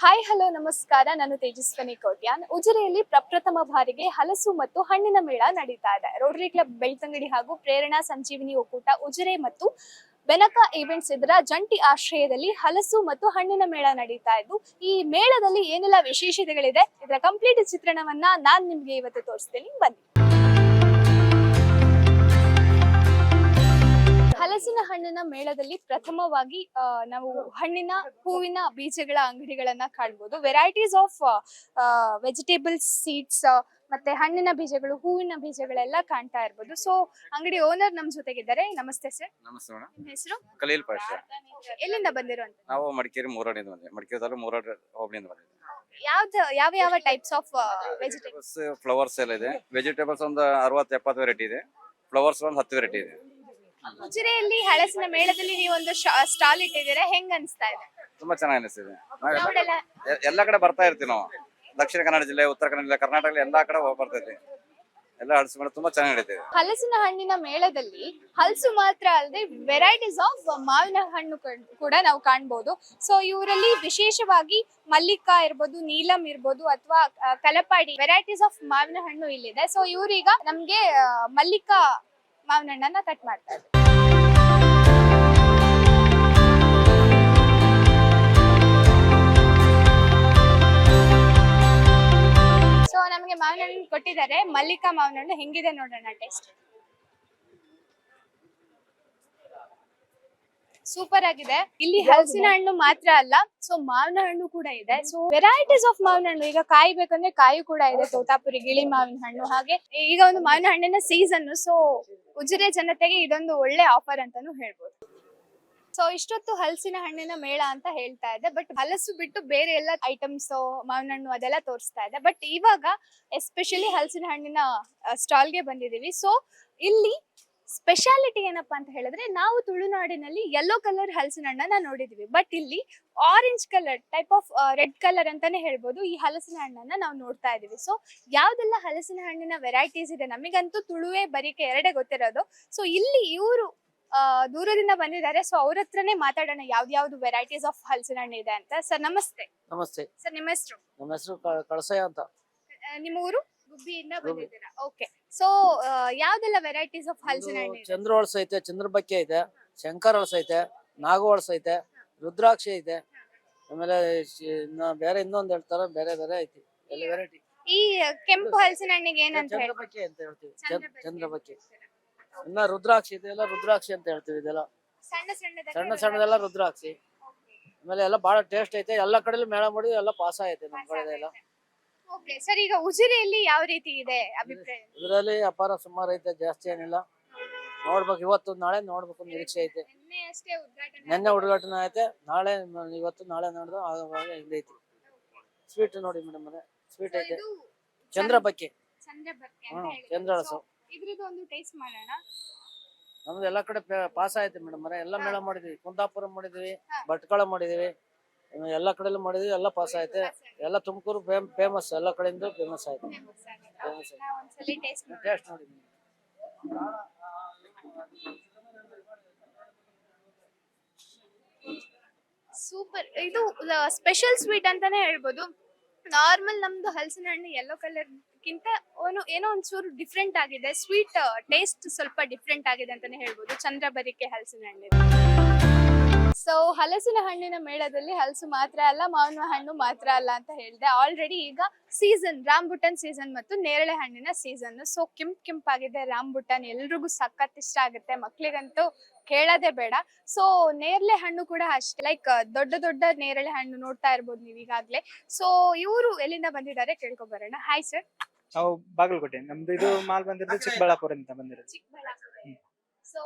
Hi hello ನಮಸ್ಕಾರ. ನಾನು ತೇಜಸ್ವಿನಿ ಕೋಟ್ಯಾನ್. ಉಜಿರೆಯಲ್ಲಿ ಪ್ರಪ್ರಥಮ ಬಾರಿಗೆ ಹಲಸು ಮತ್ತು ಹಣ್ಣಿನ ಮೇಳ ನಡೀತಾ ಇದೆ. ರೋಟರಿ ಕ್ಲಬ್ ಬೆಳ್ತಂಗಡಿ ಹಾಗೂ ಪ್ರೇರಣಾ ಸಂಜೀವಿನಿ ಒಕ್ಕೂಟ ಉಜಿರೆ ಮತ್ತು ಬೆನಕ ಈವೆಂಟ್ಸ್ ಇದರ ಜಂಟಿ ಆಶ್ರಯದಲ್ಲಿ ಹಲಸು ಮತ್ತು ಹಣ್ಣಿನ ಮೇಳ ನಡೀತಾ ಇದ್ದು, ಈ ಮೇಳದಲ್ಲಿ ಏನೆಲ್ಲ ವಿಶೇಷತೆಗಳಿದೆ ಇದರ ಕಂಪ್ಲೀಟ್ ಚಿತ್ರಣವನ್ನ ನಾನ್ ನಿಮ್ಗೆ ಇವತ್ತು ತೋರಿಸ್ತೀನಿ, ಬನ್ನಿ. ಹಲಸಿನ ಹಣ್ಣಿನ ಮೇಳದಲ್ಲಿ ಪ್ರಥಮವಾಗಿ ನಾವು ಹಣ್ಣಿನ ಹೂವಿನ ಬೀಜಗಳ ಅಂಗಡಿಗಳನ್ನ ಕಾಣಬಹುದು. ವೆರೈಟೀಸ್ ಆಫ್ ವೆಜಿಟೇಬಲ್ಸ್, ಸೀಡ್ಸ್ ಮತ್ತೆ ಹಣ್ಣಿನ ಬೀಜಗಳು, ಹೂವಿನ ಬೀಜಗಳೆಲ್ಲ ಕಾಣ್ತಾ ಇರ್ಬೋದು. ಸೊ ಅಂಗಡಿ ಓನರ್ ನಮ್ ಜೊತೆಗಿದ್ದಾರೆ. ನಮಸ್ತೆ ಸರ್. ನಮಸ್ತೆ ಮೇಡಮ್. ನಿಮ್ಮ ಹೆಸರು? ಕಲೀಲ್ ಪಾಷಾ. ಎಲ್ಲಿಂದ ಬಂದಿರುವಂತ? ನಾವು ಮಡಿಕೇರಿ ಮೂರಡಿಯಿಂದ ಬಂದಿದ್ದೀವಿ. ಮಡಿಕೇರಿ ತಾಲೂಕು ಮೂರಡಿ ಹೋಬಳಿಯಿಂದ ಬಂದಿದ್ದೀವಿ. ಯಾವ ಟೈಪ್ಸ್ ಆಫ್ ವೆಜಿಟೇಬಲ್ಸ್? ಫ್ಲವರ್ಸ್ ಎಲ್ಲ ಇದೆ. ವೆಜಿಟೇಬಲ್ಸ್ ಒಂದು 60-70 ವೆರೈಟಿ ಇದೆ. ಫ್ಲವರ್ಸ್ ಒಂದು 10 ವೆರೈಟಿ ಇದೆ. ಉಜಿರೆಯಲ್ಲಿ ಹಲಸಿನ ಮೇಳದಲ್ಲಿ ನೀವು ಒಂದು ಸ್ಟಾಲ್ ಇಟ್ಟಿದ್ದೀರಾ, ಹೆಂಗ್ ಅನ್ಸ್ತಾ ಇದೆ? ತುಂಬಾ ಚೆನ್ನಾಗಿ ಅನಿಸ್ತಿದೆ. Crowd ಎಲ್ಲ ಎಲ್ಲ ಕಡೆ ಬರ್ತಾ ಇರ್ತೀವಿ ನಾವು. ದಕ್ಷಿಣ ಕನ್ನಡ ಜಿಲ್ಲೆ, ಉತ್ತರ ಕನ್ನಡ ಜಿಲ್ಲೆ, ಕರ್ನಾಟಕ ಎಲ್ಲಾ ಕಡೆ ಬರ್ತೈತಿ. ಎಲ್ಲ ಹಲಸು ಮೇಳ ತುಂಬಾ ಚೆನ್ನಾಗಿ ನಡೀತಿದೆ. ಹಲಸಿನ ಹಣ್ಣಿನ ಮೇಳದಲ್ಲಿ ಹಲಸು ಮಾತ್ರ ಅಲ್ಲದೆ ವೆರೈಟೀಸ್ ಆಫ್ ಮಾವಿನ ಹಣ್ಣು ಕೂಡ ನಾವು ಕಾಣಬಹುದು. ಸೊ ಇವರಲ್ಲಿ ವಿಶೇಷವಾಗಿ ಮಲ್ಲಿಕಾ ಇರ್ಬೋದು, ನೀಲಂ ಇರ್ಬೋದು ಅಥವಾ ಕಲಪಾಡಿ ವೆರೈಟೀಸ್ ಆಫ್ ಮಾವಿನ ಹಣ್ಣು ಇಲ್ಲಿದೆ. ಸೊ ಇವ್ರೀಗ ನಮ್ಗೆ ಮಲ್ಲಿಕಾ ಮಾವಿನ ಹಣ್ಣನ್ನ ಕಟ್ ಮಾಡ್ತಾ ಇದ್ದಾರೆ. ಸೊ ನಮಗೆ ಮಾವಿನ ಹಣ್ಣು ಕೊಟ್ಟಿದ್ದಾರೆ. ಮಲ್ಲಿಕಾ ಮಾವಿನ ಹಣ್ಣು ಹೆಂಗಿದೆ ನೋಡೋಣ ಟೇಸ್ಟ್. ಸೂಪರ್ ಆಗಿದೆ. ಇಲ್ಲಿ ಹಲಸಿನ ಹಣ್ಣು ಮಾತ್ರ ಅಲ್ಲ, ಸೊ ಮಾವಿನ ಹಣ್ಣು ಕೂಡ ಇದೆ. ಸೊ ವೆರೈಟೀಸ್ ಆಫ್ ಮಾವಿನ ಹಣ್ಣು, ಈಗ ಕಾಯಿ ಬೇಕಂದ್ರೆ ಕಾಯಿ ಕೂಡ ಇದೆ. ತೋತಾಪುರಿ, ಗಿಳಿ ಮಾವಿನ ಹಣ್ಣು, ಹಾಗೆ ಈಗ ಒಂದು ಮಾವಿನ ಹಣ್ಣಿನ ಸೀಸನ್. ಸೊ ಉಜಿರೆ ಜನತೆಗೆ ಇದೊಂದು ಒಳ್ಳೆ ಆಫರ್ ಅಂತಾನು ಹೇಳ್ಬೋದು. ಸೊ ಇಷ್ಟೊತ್ತು ಹಲಸಿನ ಹಣ್ಣಿನ ಮೇಳ ಅಂತ ಹೇಳ್ತಾ ಇದೆ, ಬಟ್ ಹಲಸು ಬಿಟ್ಟು ಬೇರೆ ಎಲ್ಲ ಐಟಮ್ಸ್, ಮಾವಿನ ಹಣ್ಣು ಅದೆಲ್ಲ ತೋರಿಸ್ತಾ ಇದೆ. ಬಟ್ ಇವಾಗ ಎಸ್ಪೆಷಲಿ ಹಲಸಿನ ಹಣ್ಣಿನ ಸ್ಟಾಲ್ಗೆ ಬಂದಿದೀವಿ. ಸೊ ಇಲ್ಲಿ ಸ್ಪೆಷಾಲಿಟಿ ಏನಪ್ಪಾ ಅಂತ ಹೇಳಿದ್ರೆ, ನಾವು ತುಳುನಾಡಿನಲ್ಲಿ ಯೆಲ್ಲೋ ಕಲರ್ ಹಲಸಿನ ಹಣ್ಣನ್ನ ನೋಡಿದ್ವಿ, ಬಟ್ ಇಲ್ಲಿ orange colour type of red colour ಅಂತಾನೆ ಹೇಳ್ಬೋದು, ಈ ಹಲಸಿನ ಹಣ್ಣನ್ನ ನಾವು ನೋಡ್ತಾ ಇದೀವಿ. ಸೊ ಯಾವ್ದೆಲ್ಲ ಹಲಸಿನ ಹಣ್ಣಿನ ವೆರೈಟೀಸ್ ಇದೆ, ನಮಗಂತೂ ತುಳುವೆ ಬರಿಕೆ ಎರಡೇ ಗೊತ್ತಿರೋದು. ಸೊ ಇಲ್ಲಿ ಇವರು ದೂರದಿಂದ ಬಂದಿದ್ದಾರೆ. ಸೊ ಅವ್ರ ಹತ್ರನೇ ಮಾತಾಡೋಣ ಯಾವ್ದು ವೆರೈಟೀಸ್ ಆಫ್ ಹಲಸಿನ ಹಣ್ಣು ಇದೆ ಅಂತ. ಸರ್ ನಮಸ್ತೆ. ನಮಸ್ತೆ ಸರ್ ನಿಮ್ಮ ಹೆಸರು? ನಮ್ಮ ಹೆಸರು ಕಳಸಯ್ಯ ಅಂತ. ನಿಮ್ಮ ಊರು? ಗುಬ್ಬಿಯಿಂದ ಬಂದಿದ್ದೀರಾ? ಓಕೆ. ಸೊ ಯಾವ್ದೆಲ್ಲ ವೆರೈಟೀಸ್ ಆಫ್ ಹಲಸಿನ ಹಣ್ಣು ಇದೆ? ಚಂದ್ರ ಹೊಳಸ ಐತೆ, ಚಂದ್ರಬಕ್ಕೆ ಇದೆ, ಶಂಕರ ಹೊಳಸ ಐತೆ, ನಾಗ ಹೊಳಸ ಐತೆ, ರುದ್ರಾಕ್ಷಿ ಐತೆ, ಆಮೇಲೆ ಬೇರೆ ಇನ್ನೊಂದ್ ಹೇಳ್ತಾರ, ಬೇರೆ ಬೇರೆ ಐತಿ ಎಲ್ಲ ವೆರೈಟಿ. ಈ ಕೆಂಪು ಹಲಸಿನ ಹಣ್ಣಿಗೆ ಏನಂತ ಹೇಳ್ತೀವಿ? ಚಂದ್ರಬಕ್ಕೆ ಅಂತ ಹೇಳ್ತೀವಿ. ಚಂದ್ರಬಕ್ಕೆ. ಇನ್ನ ರುದ್ರಾಕ್ಷಿ ಇದೆಲ್ಲ ರುದ್ರಾಕ್ಷಿ ಅಂತ ಹೇಳ್ತೀವಿ. ಇದೆಲ್ಲ ಸಣ್ಣ ಸಣ್ಣದೆಲ್ಲ ರುದ್ರಾಕ್ಷಿ. ಆಮೇಲೆ ಎಲ್ಲ ಬಹಳ ಟೇಸ್ಟ್ ಐತೆ. ಎಲ್ಲಾ ಕಡೆಲೂ ಮೇಳ ಮಾಡಿ ಎಲ್ಲ ಪಾಸ್ ಐತೆ ನಮ್ ಕಡೆ ಎಲ್ಲ. ಓಕೆ ಸರ್, ಈಗ ಉಜಿರೆಯಲ್ಲಿ ಯಾವ ರೀತಿ ಇದೆ ಅಭಿಪ್ರಾಯ? ಇದರಲ್ಲಿ ಅಪಾರ ಸುಮಾರು ಐತೆ, ಜಾಸ್ತಿ ಏನಿಲ್ಲ. ನೋಡ್ಬೇಕು, ಇವತ್ತು ನಾಳೆ ನೋಡ್ಬೇಕು ನಿರೀಕ್ಷೆ ಐತೆ. ನಿನ್ನೆ ಉದ್ಘಾಟನೆ ಐತೆ, ನಾಳೆ ಇವತ್ತು ನಾಳೆ ನೋಡಿದ್ರೆ ಆಗ ಹಿಂಗೈತಿ. ಸ್ವೀಟ್ ನೋಡಿ ಮೇಡಮ್, ಸ್ವೀಟ್ ಐತೆ. ಚಂದ್ರಬಕ್ಕೆ, ಚಂದ್ರ ಹಲಸು. ಇದ್ರದ್ದು ಒಂದು ಟೇಸ್ಟ್ ಮಾಡೋಣ. ನಮ್ದು ಎಲ್ಲಾ ಕಡೆ ಪಾಸ್ ಐತೆ ಮೇಡಮ್. ಎಲ್ಲ ಮೇಳ ಮಾಡಿದ್ವಿ, ಕುಂದಾಪುರ ಮಾಡಿದ್ವಿ, ಭಟ್ಕಳ ಮಾಡಿದ್ವಿ, ಎಲ್ಲಾ ಕಡೆಲ್ಲೂ ಮಾಡಿದ್ವಿ, ಎಲ್ಲ ಪಾಸ್ ಐತೆ. ಎಲ್ಲ ತುಮಕೂರು ಫೇಮಸ್, ಎಲ್ಲ ಕಡೆಯಿಂದ ಫೇಮಸ್ ಆಯ್ತು. ಟೇಸ್ಟ್ ನೋಡಿ. ಸೂಪರ್. ಇದು ಸ್ಪೆಷಲ್ ಸ್ವೀಟ್ ಅಂತಾನೆ ಹೇಳ್ಬೋದು. ನಾರ್ಮಲ್ ನಮ್ದು ಹಲಸಿನ ಹಣ್ಣು ಯೆಲ್ಲೋ ಕಲರ್ ಗಿಂತ ಏನೋ ಒಂಚೂರು ಡಿಫ್ರೆಂಟ್ ಆಗಿದೆ. ಸ್ವೀಟ್ ಟೇಸ್ಟ್ ಸ್ವಲ್ಪ ಡಿಫ್ರೆಂಟ್ ಆಗಿದೆ ಅಂತಾನೆ ಹೇಳ್ಬೋದು. ಚಂದ್ರಬರಿಕೆ ಹಲಸಿನ ಹಣ್ಣಿನ. ಸೊ ಹಲಸಿನ ಹಣ್ಣಿನ ಮೇಳದಲ್ಲಿ ಹಲಸು ಮಾತ್ರ ಅಲ್ಲ, ಮಾವಿನ ಹಣ್ಣು ಮಾತ್ರ ಅಲ್ಲ ಅಂತ ಹೇಳಿದೆ. ಆಲ್ರೆಡಿ ಈಗ ಸೀಸನ್, ರಾಂಬುಟನ್ ಸೀಸನ್ ಮತ್ತು ನೇರಳೆ ಹಣ್ಣಿನ ಸೀಸನ್. ಸೊ ಕೆಂಪಾಗಿದೆ ರಾಂಬುಟನ್, ಎಲ್ರಿಗೂ ಸಖತ್ ಇಷ್ಟ ಆಗುತ್ತೆ, ಮಕ್ಳಿಗಂತೂ ಕೇಳೋದೇ ಬೇಡ. ಸೊ ನೇರಳೆ ಹಣ್ಣು ಕೂಡ ಅಷ್ಟೇ, ಲೈಕ್ ದೊಡ್ಡ ದೊಡ್ಡ ನೇರಳೆ ಹಣ್ಣು ನೋಡ್ತಾ ಇರ್ಬೋದು ನೀವು ಈಗಾಗ್ಲೇ. ಸೊ ಇವರು ಎಲ್ಲಿಂದ ಬಂದಿದ್ದಾರೆ ಕೇಳ್ಕೊ ಬರೋಣ. Hi sir. ನಾವು ಬಾಗಲಕೋಟೆ. ನಮ್ದು ಇದು ಮಾಲ್ ಬಂದಿರೋದು ಚಿಕ್ಕಬಳ್ಳಾಪುರ ಅಂತ ಬಂದಿರೋದು. ಚಿಕ್ಕಬಳ್ಳಾಪುರ. ಸೊ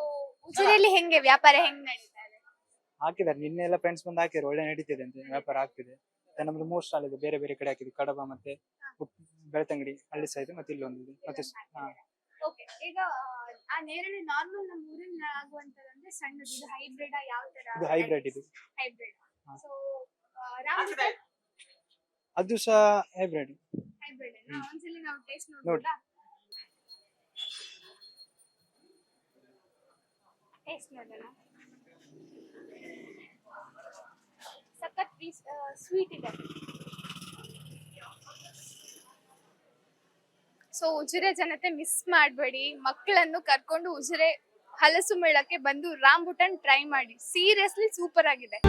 ಉಜಿರೆಯಲ್ಲಿ ಹೆಂಗೆ ವ್ಯಾಪಾರ ಹೆಂಗ್ ನಡೀತಾ ಇದೆ? ಹಾಕಿದ್ದಾರೆ, ನಿನ್ನೆ ಎಲ್ಲ ಫ್ರೆಂಡ್ಸ್ ಬಂದು ಹಾಕಿದ್ರು, ಒಳ್ಳೆ ನಡೀತಿದೆ ಅಂತ, ವ್ಯಾಪಾರ ಆಗ್ತಿದೆ. ನಮ್ದು 3 ಸ್ಟಾಲ್ ಇದೆ, ಬೇರೆ ಬೇರೆ ಕಡೆ ಹಾಕಿದ್ವಿ. ಕಡಬ ಮತ್ತೆ ಬೆಳ್ತಂಗಡಿ, ಹಳ್ಳಿ ಸೈಡ್ ಮತ್ತೆ ಇಲ್ಲೊಂದಿದೆ. ಮತ್ತೆ ಓಕೆ. ಈಗ ಆ ನೇರಳೆ ನಾರ್ಮಲ್ ನಮ್ಮ ಊರಿನ ಆಗುವಂತದಂದ್ರೆ ಸಣ್ಣದು, ಇದು ಹೈಬ್ರಿಡ್ ಯಾವ ತರ? ಇದು ಹೈಬ್ರಿಡ್. ಇದು ಹೈಬ್ರಿಡ್. ಸೊ ರಾಂಬುಟನ್ ಅದು ಸಹ ಹೈಬ್ರಿಡ್. ಹೈಬ್ರಿಡ್ ಒಂದ್ಸಲಿ ನಾವು ಟೇಸ್ಟ್ ನೋಡೋದಾ? ಟೇಸ್ಟ್ ನೋಡೋಣ. ಸಖತ್ ಸ್ವೀಟ್ ಇದೆ. ಸೊ ಉಜಿರೆ ಜನತೆ ಮಿಸ್ ಮಾಡಬೇಡಿ, ಮಕ್ಕಳನ್ನು ಕರ್ಕೊಂಡು ಉಜಿರೆ ಹಲಸು ಮೇಳಕ್ಕೆ ಬಂದು ರಾಂಬುಟನ್ ಟ್ರೈ ಮಾಡಿ, ಸೀರಿಯಸ್ಲಿ ಸೂಪರ್ ಆಗಿದೆ.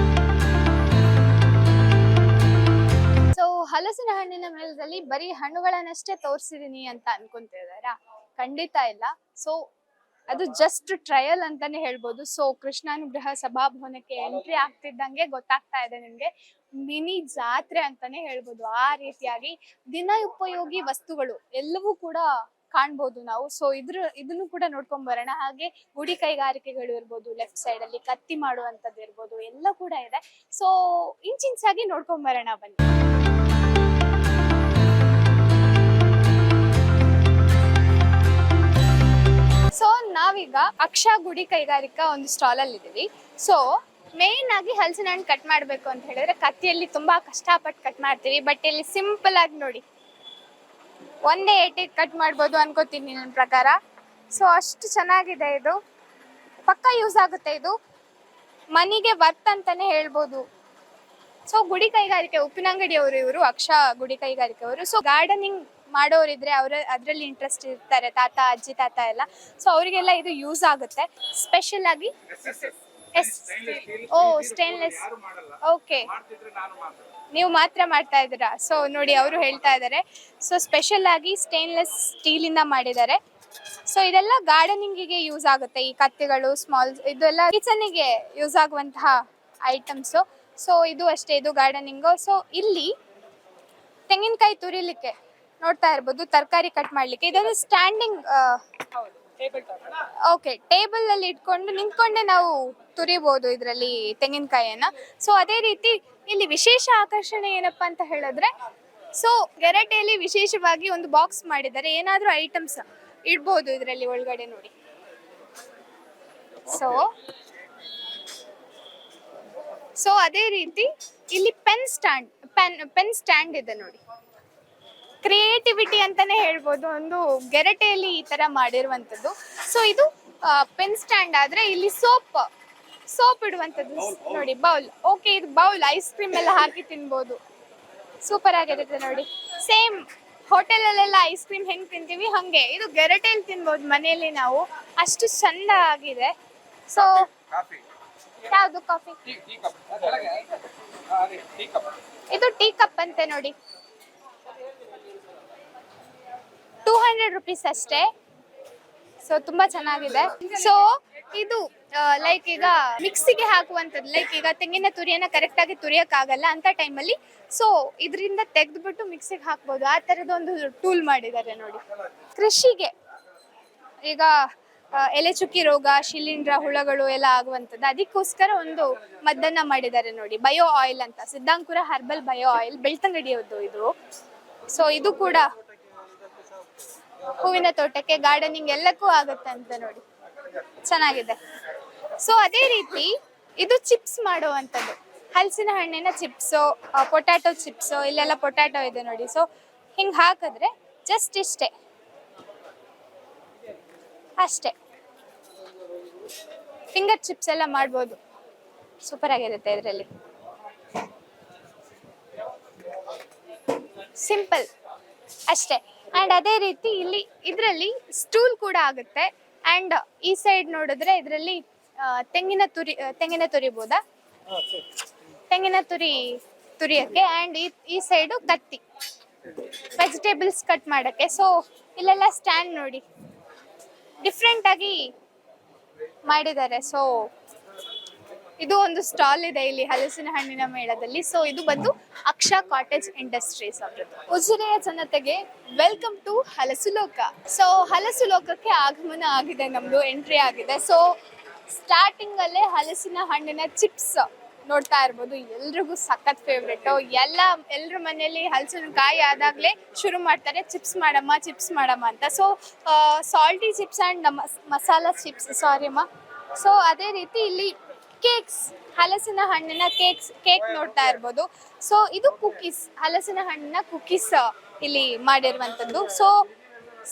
ಸೊ ಹಲಸಿನ ಹಣ್ಣಿನ ಮೇಳದಲ್ಲಿ ಬರೀ ಹಣ್ಣುಗಳನ್ನಷ್ಟೇ ತೋರಿಸಿದೀನಿ ಅಂತ ಅನ್ಕೊಂತಿದಾರಾ? ಖಂಡಿತ ಇಲ್ಲ. ಸೊ ಅದು ಜಸ್ಟ್ ಟ್ರಯಲ್ ಅಂತಾನೆ ಹೇಳ್ಬೋದು. ಸೊ ಕೃಷ್ಣಾನುಗ್ರಹ ಸಭಾಭವನಕ್ಕೆ ಎಂಟ್ರಿ ಆಗ್ತಿದ್ದಂಗೆ ಗೊತ್ತಾಗ್ತಾ ಇದೆ ನಿಮ್ಗೆ ಮಿನಿ ಜಾತ್ರೆ ಅಂತಾನೆ ಹೇಳ್ಬೋದು. ಆ ರೀತಿಯಾಗಿ ದಿನ ಉಪಯೋಗಿ ವಸ್ತುಗಳು ಎಲ್ಲವೂ ಕೂಡ ಕಾಣ್ಬೋದು ನಾವು. ಸೊ ಇದನ್ನು ಕೂಡ ನೋಡ್ಕೊಂಡ್ ಬರೋಣ. ಹಾಗೆ ಗುಡಿ ಕೈಗಾರಿಕೆಗಳು ಇರ್ಬೋದು, ಲೆಫ್ಟ್ ಸೈಡ್ ಅಲ್ಲಿ ಕತ್ತಿ ಮಾಡುವಂತದ್ದು ಇರ್ಬೋದು, ಎಲ್ಲ ಕೂಡ ಇದೆ. ಸೊ ಇಂಚಿಂಚಾಗಿ ನೋಡ್ಕೊಂಡ್ ಬರೋಣ ಬನ್ನಿ. ಸೊ ನಾವೀಗ ಅಕ್ಷ ಗುಡಿ ಕೈಗಾರಿಕಾ ಒಂದು ಸ್ಟಾಲ್ ಅಲ್ಲಿ ಇದೀವಿ. ಸೊ ಮೇನ್ ಆಗಿ ಹಲಸಿನ ಹಣ್ಣು ಕಟ್ ಮಾಡ್ಬೇಕು ಅಂತ ಹೇಳಿದ್ರೆ ಕತ್ತಿಯಲ್ಲಿ ತುಂಬಾ ಕಷ್ಟಪಟ್ಟು ಕಟ್ ಮಾಡ್ತೀವಿ. ಬಟ್ ಇಲ್ಲಿ ಸಿಂಪಲ್ ಆಗಿ ನೋಡಿ, ಒಂದೇ ಏಟಿಗೆ ಕಟ್ ಮಾಡ್ಬೋದು ಅನ್ಕೋತೀನಿ ನನ್ನ ಪ್ರಕಾರ. ಸೊ ಅಷ್ಟು ಚೆನ್ನಾಗಿದೆ ಇದು, ಪಕ್ಕ ಯೂಸ್ ಆಗುತ್ತೆ. ಇದು ಮನಿಗೆ ವರ್ತ್ ಅಂತಾನೆ ಹೇಳ್ಬೋದು. ಸೊ ಗುಡಿ ಕೈಗಾರಿಕೆ ಉಪ್ಪಿನಂಗಡಿಯವರು ಇವರು, ಅಕ್ಷ ಗುಡಿ ಕೈಗಾರಿಕೆ ಅವರು. ಸೊ ಗಾರ್ಡನಿಂಗ್ ಮಾಡೋರಿದ್ರೆ ಅದ್ರಲ್ಲಿ ಇಂಟ್ರೆಸ್ಟ್ ಇರ್ತಾರೆ, ತಾತ ಅಜ್ಜಿ ತಾತ ಎಲ್ಲ. ಸೊ ಅವರಿಗೆಲ್ಲ ಇದು ಯೂಸ್ ಆಗುತ್ತೆ. ಸ್ಪೆಷಲ್ ಆಗಿ ಸ್ಟೇನ್ಲೆಸ್. ಓಕೆ, ನೀವು ಮಾತ್ರ ಮಾಡ್ತಾ ಇದ್ದೀರಾ. ಸೊ ನೋಡಿ ಅವರು ಹೇಳ್ತಾ ಇದ್ದಾರೆ. ಸೊ ಸ್ಪೆಷಲ್ ಆಗಿ ಸ್ಟೇನ್ಲೆಸ್ ಸ್ಟೀಲ್ ಇಂದ ಮಾಡಿದ್ದಾರೆ. ಸೊ ಇದೆಲ್ಲ ಗಾರ್ಡನಿಂಗಿಗೆ ಯೂಸ್ ಆಗುತ್ತೆ. ಈ ಕತ್ತಿಗಳು, ಸ್ಮಾಲ್, ಇದೆಲ್ಲ ಕಿಚನ್ಗೆ ಯೂಸ್ ಆಗುವಂತಹ ಐಟಮ್ಸ್. ಸೊ ಇದು ಅಷ್ಟೇ, ಇದು ಗಾರ್ಡನಿಂಗು. ಸೊ ಇಲ್ಲಿ ತೆಂಗಿನಕಾಯಿ ತುರಿಲಿಕ್ಕೆ ನೋಡ್ತಾ ಇರ್ಬೋದು, ತರಕಾರಿ ಕಟ್ ಮಾಡ್ಲಿಕ್ಕೆ. ಇದೊಂದು ಸ್ಟ್ಯಾಂಡಿಂಗ್, ಓಕೆ, ಟೇಬಲ್ ಅಲ್ಲಿ ಇಟ್ಕೊಂಡು ನಿಂತ್ಕೊಂಡೆ ನಾವು ತುರಿಬಹುದು ಇದರಲ್ಲಿ ತೆಂಗಿನಕಾಯಿಯನ್ನ. ಸೊ ಅದೇ ರೀತಿ ಇಲ್ಲಿ ವಿಶೇಷ ಆಕರ್ಷಣೆ ಏನಪ್ಪಾ ಅಂತ ಹೇಳಿದ್ರೆ, ಸೊ ಗೆರಟೆಯಲ್ಲಿ ವಿಶೇಷವಾಗಿ ಒಂದು ಬಾಕ್ಸ್ ಮಾಡಿದ್ದಾರೆ, ಏನಾದ್ರೂ ಐಟಮ್ಸ್ ಇಡ್ಬೋದು ಇದರಲ್ಲಿ ಒಳಗಡೆ ನೋಡಿ. ಸೊ ಅದೇ ರೀತಿ ಇಲ್ಲಿ ಪೆನ್ ಸ್ಟ್ಯಾಂಡ್ ಇದೆ ನೋಡಿ. ಕ್ರಿಯೇಟಿವಿಟಿ ಅಂತಾನೆ ಹೇಳ್ಬೋದು, ಒಂದು ಗೆರಟೆಯಲ್ಲಿ ಈ ತರ ಮಾಡಿರುವಂತದ್ದು. ಸೊ ಇದು ಪೆನ್ ಸ್ಟ್ಯಾಂಡ್ ಆದ್ರೆ ಇಲ್ಲಿ ಸೋಪ್ ಇಡುವಂತದ್ದು ನೋಡಿ. ಬೌಲ್, ಓಕೆ, ಇದು ಬೌಲ್, ಐಸ್ ಕ್ರೀಮ್ ಎಲ್ಲ ಹಾಕಿ ತಿನ್ಬೋದು, ಸೂಪರ್ ಆಗಿರುತ್ತೆ ನೋಡಿ. ಸೇಮ್ ಹೋಟೆಲ್ ಅಲ್ಲೆಲ್ಲ ಐಸ್ ಕ್ರೀಮ್ ಹೆಂಗ್ ತಿಂತೀವಿ ಹಂಗೆ ಇದು ಗೆರಟೆಯಲ್ಲಿ ತಿನ್ಬೋದು ಮನೆಯಲ್ಲಿ ನಾವು, ಅಷ್ಟು ಚಂದ ಆಗಿದೆ. ಸೊ ಯಾವುದು ಕಾಫಿ? ಇದು ಟೀ ಕಪ್ ಅಂತೆ ನೋಡಿ, 200 rupees ಅಷ್ಟೇ. ಸೊ ತುಂಬಾ ಚೆನ್ನಾಗಿದೆ. ಸೊ ಇದು ಲೈಕ್ ಈಗ ಮಿಕ್ಸಿಗೆ ಹಾಕುವಂಥದ್ದು, ಲೈಕ್ ಈಗ ತೆಂಗಿನ ತುರಿಯನ್ನ ಕರೆಕ್ಟ್ ಆಗಿ ತುರಿಯಕ್ ಆಗಲ್ಲ ಅಂತ ಟೈಮಲ್ಲಿ ಸೊ ಇದರಿಂದ ತೆಗೆದ್ಬಿಟ್ಟು ಮಿಕ್ಸಿಗೆ ಹಾಕ್ಬೋದು. ಆ ತರದೊಂದು ಟೂಲ್ ಮಾಡಿದ್ದಾರೆ ನೋಡಿ. ಕೃಷಿಗೆ ಈಗ ಎಲೆ ಚುಕ್ಕಿ ರೋಗ, ಶಿಲೀಂಧ್ರ, ಹುಳಗಳು ಎಲ್ಲ ಆಗುವಂಥದ್ದು, ಅದಕ್ಕೋಸ್ಕರ ಒಂದು ಮದ್ದನ್ನ ಮಾಡಿದ್ದಾರೆ ನೋಡಿ, ಬಯೋ ಆಯಿಲ್ ಅಂತ. ಸಿದ್ಧಾಂಕುರ ಹರ್ಬಲ್ ಬಯೋ ಆಯಿಲ್, ಬೆಳ್ತಂಗಡಿಯದ್ದು ಇದು. ಸೊ ಇದು ಕೂಡ ಹೂವಿನ ತೋಟಕ್ಕೆ, ಗಾರ್ಡನಿಂಗ್ ಎಲ್ಲಕ್ಕೂ ಆಗುತ್ತೆ ಅಂತ ನೋಡಿ, ಚೆನ್ನಾಗಿದೆ. ಸೊ ಅದೇ ರೀತಿ ಇದು ಚಿಪ್ಸ್ ಮಾಡುವಂಥದ್ದು, ಹಲಸಿನ ಹಣ್ಣಿನ ಚಿಪ್ಸು, ಪೊಟ್ಯಾಟೊ ಚಿಪ್ಸು, ಇಲ್ಲೆಲ್ಲ ಪೊಟ್ಯಾಟೊ ಇದೆ ನೋಡಿ. ಸೊ ಹಿಂಗೆ ಹಾಕಿದ್ರೆ ಜಸ್ಟ್ ಇಷ್ಟೇ, ಅಷ್ಟೇ, ಫಿಂಗರ್ ಚಿಪ್ಸ್ ಎಲ್ಲ ಮಾಡ್ಬೋದು, ಸೂಪರ್ ಆಗಿರುತ್ತೆ ಇದರಲ್ಲಿ. ಸಿಂಪಲ್ ಅಷ್ಟೇ. ಅಂಡ್ ಅದೇ ರೀತಿ ಇಲ್ಲಿ ಇದರಲ್ಲಿ ಸ್ಟೂಲ್ ಕೂಡ ಆಗುತ್ತೆ. ಅಂಡ್ ಈ ಸೈಡ್ ನೋಡಿದ್ರೆ ಇದರಲ್ಲಿ ತೆಂಗಿನ ತುರಿಬೋದಾ, ತೆಂಗಿನ ತುರಿಯಕ್ಕೆ. ಅಂಡ್ ಈ ಸೈಡು ಕತ್ತಿ, ವೆಜಿಟೇಬಲ್ಸ್ ಕಟ್ ಮಾಡಕ್ಕೆ. ಸೊ ಇಲ್ಲೆಲ್ಲ ಸ್ಟ್ಯಾಂಡ್ ನೋಡಿ, ಡಿಫ್ರೆಂಟ್ ಆಗಿ ಮಾಡಿದ್ದಾರೆ. ಸೊ ಇದು ಒಂದು ಸ್ಟಾಲ್ ಇದೆ ಇಲ್ಲಿ ಹಲಸಿನ ಹಣ್ಣಿನ ಮೇಳದಲ್ಲಿ. ಸೊ ಇದು ಬಂದು ಅಕ್ಷ ಕಾಟೇಜ್ ಇಂಡಸ್ಟ್ರೀಸ್ ಅವರದ್ದು. ಉಜಿರೆಯ ಜನತೆಗೆ ವೆಲ್ಕಮ್ ಟು ಹಲಸು ಲೋಕ. ಸೊ ಹಲಸು ಲೋಕಕ್ಕೆ ಆಗಮನ ಆಗಿದೆ, ನಮ್ದು ಎಂಟ್ರಿ ಆಗಿದೆ. ಸೊ ಸ್ಟಾರ್ಟಿಂಗ್ ಅಲ್ಲೇ ಹಲಸಿನ ಹಣ್ಣಿನ ಚಿಪ್ಸ್ ನೋಡ್ತಾ ಇರ್ಬೋದು, ಎಲ್ರಿಗೂ ಸಖತ್ ಫೇವ್ರೇಟ್. ಎಲ್ರ ಮನೆಯಲ್ಲಿ ಹಲಸಿನಕಾಯಿ ಆದಾಗ್ಲೇ ಶುರು ಮಾಡ್ತಾರೆ ಚಿಪ್ಸ್ ಮಾಡಮ್ಮ ಅಂತ. So salty chips and masala chips, sorry ಅಮ್ಮ. ಸೊ ಅದೇ ರೀತಿ ಇಲ್ಲಿ ಕೇಕ್ಸ್, ಹಲಸಿನ ಹಣ್ಣಿನ ಕೇಕ್ ನೋಡ್ತಾ ಇರ್ಬೋದು. ಸೊ ಇದು ಕುಕೀಸ್, ಹಲಸಿನ ಹಣ್ಣಿನ ಕುಕೀಸ್ ಇಲ್ಲಿ ಮಾಡಿರುವಂಥದ್ದು. ಸೊ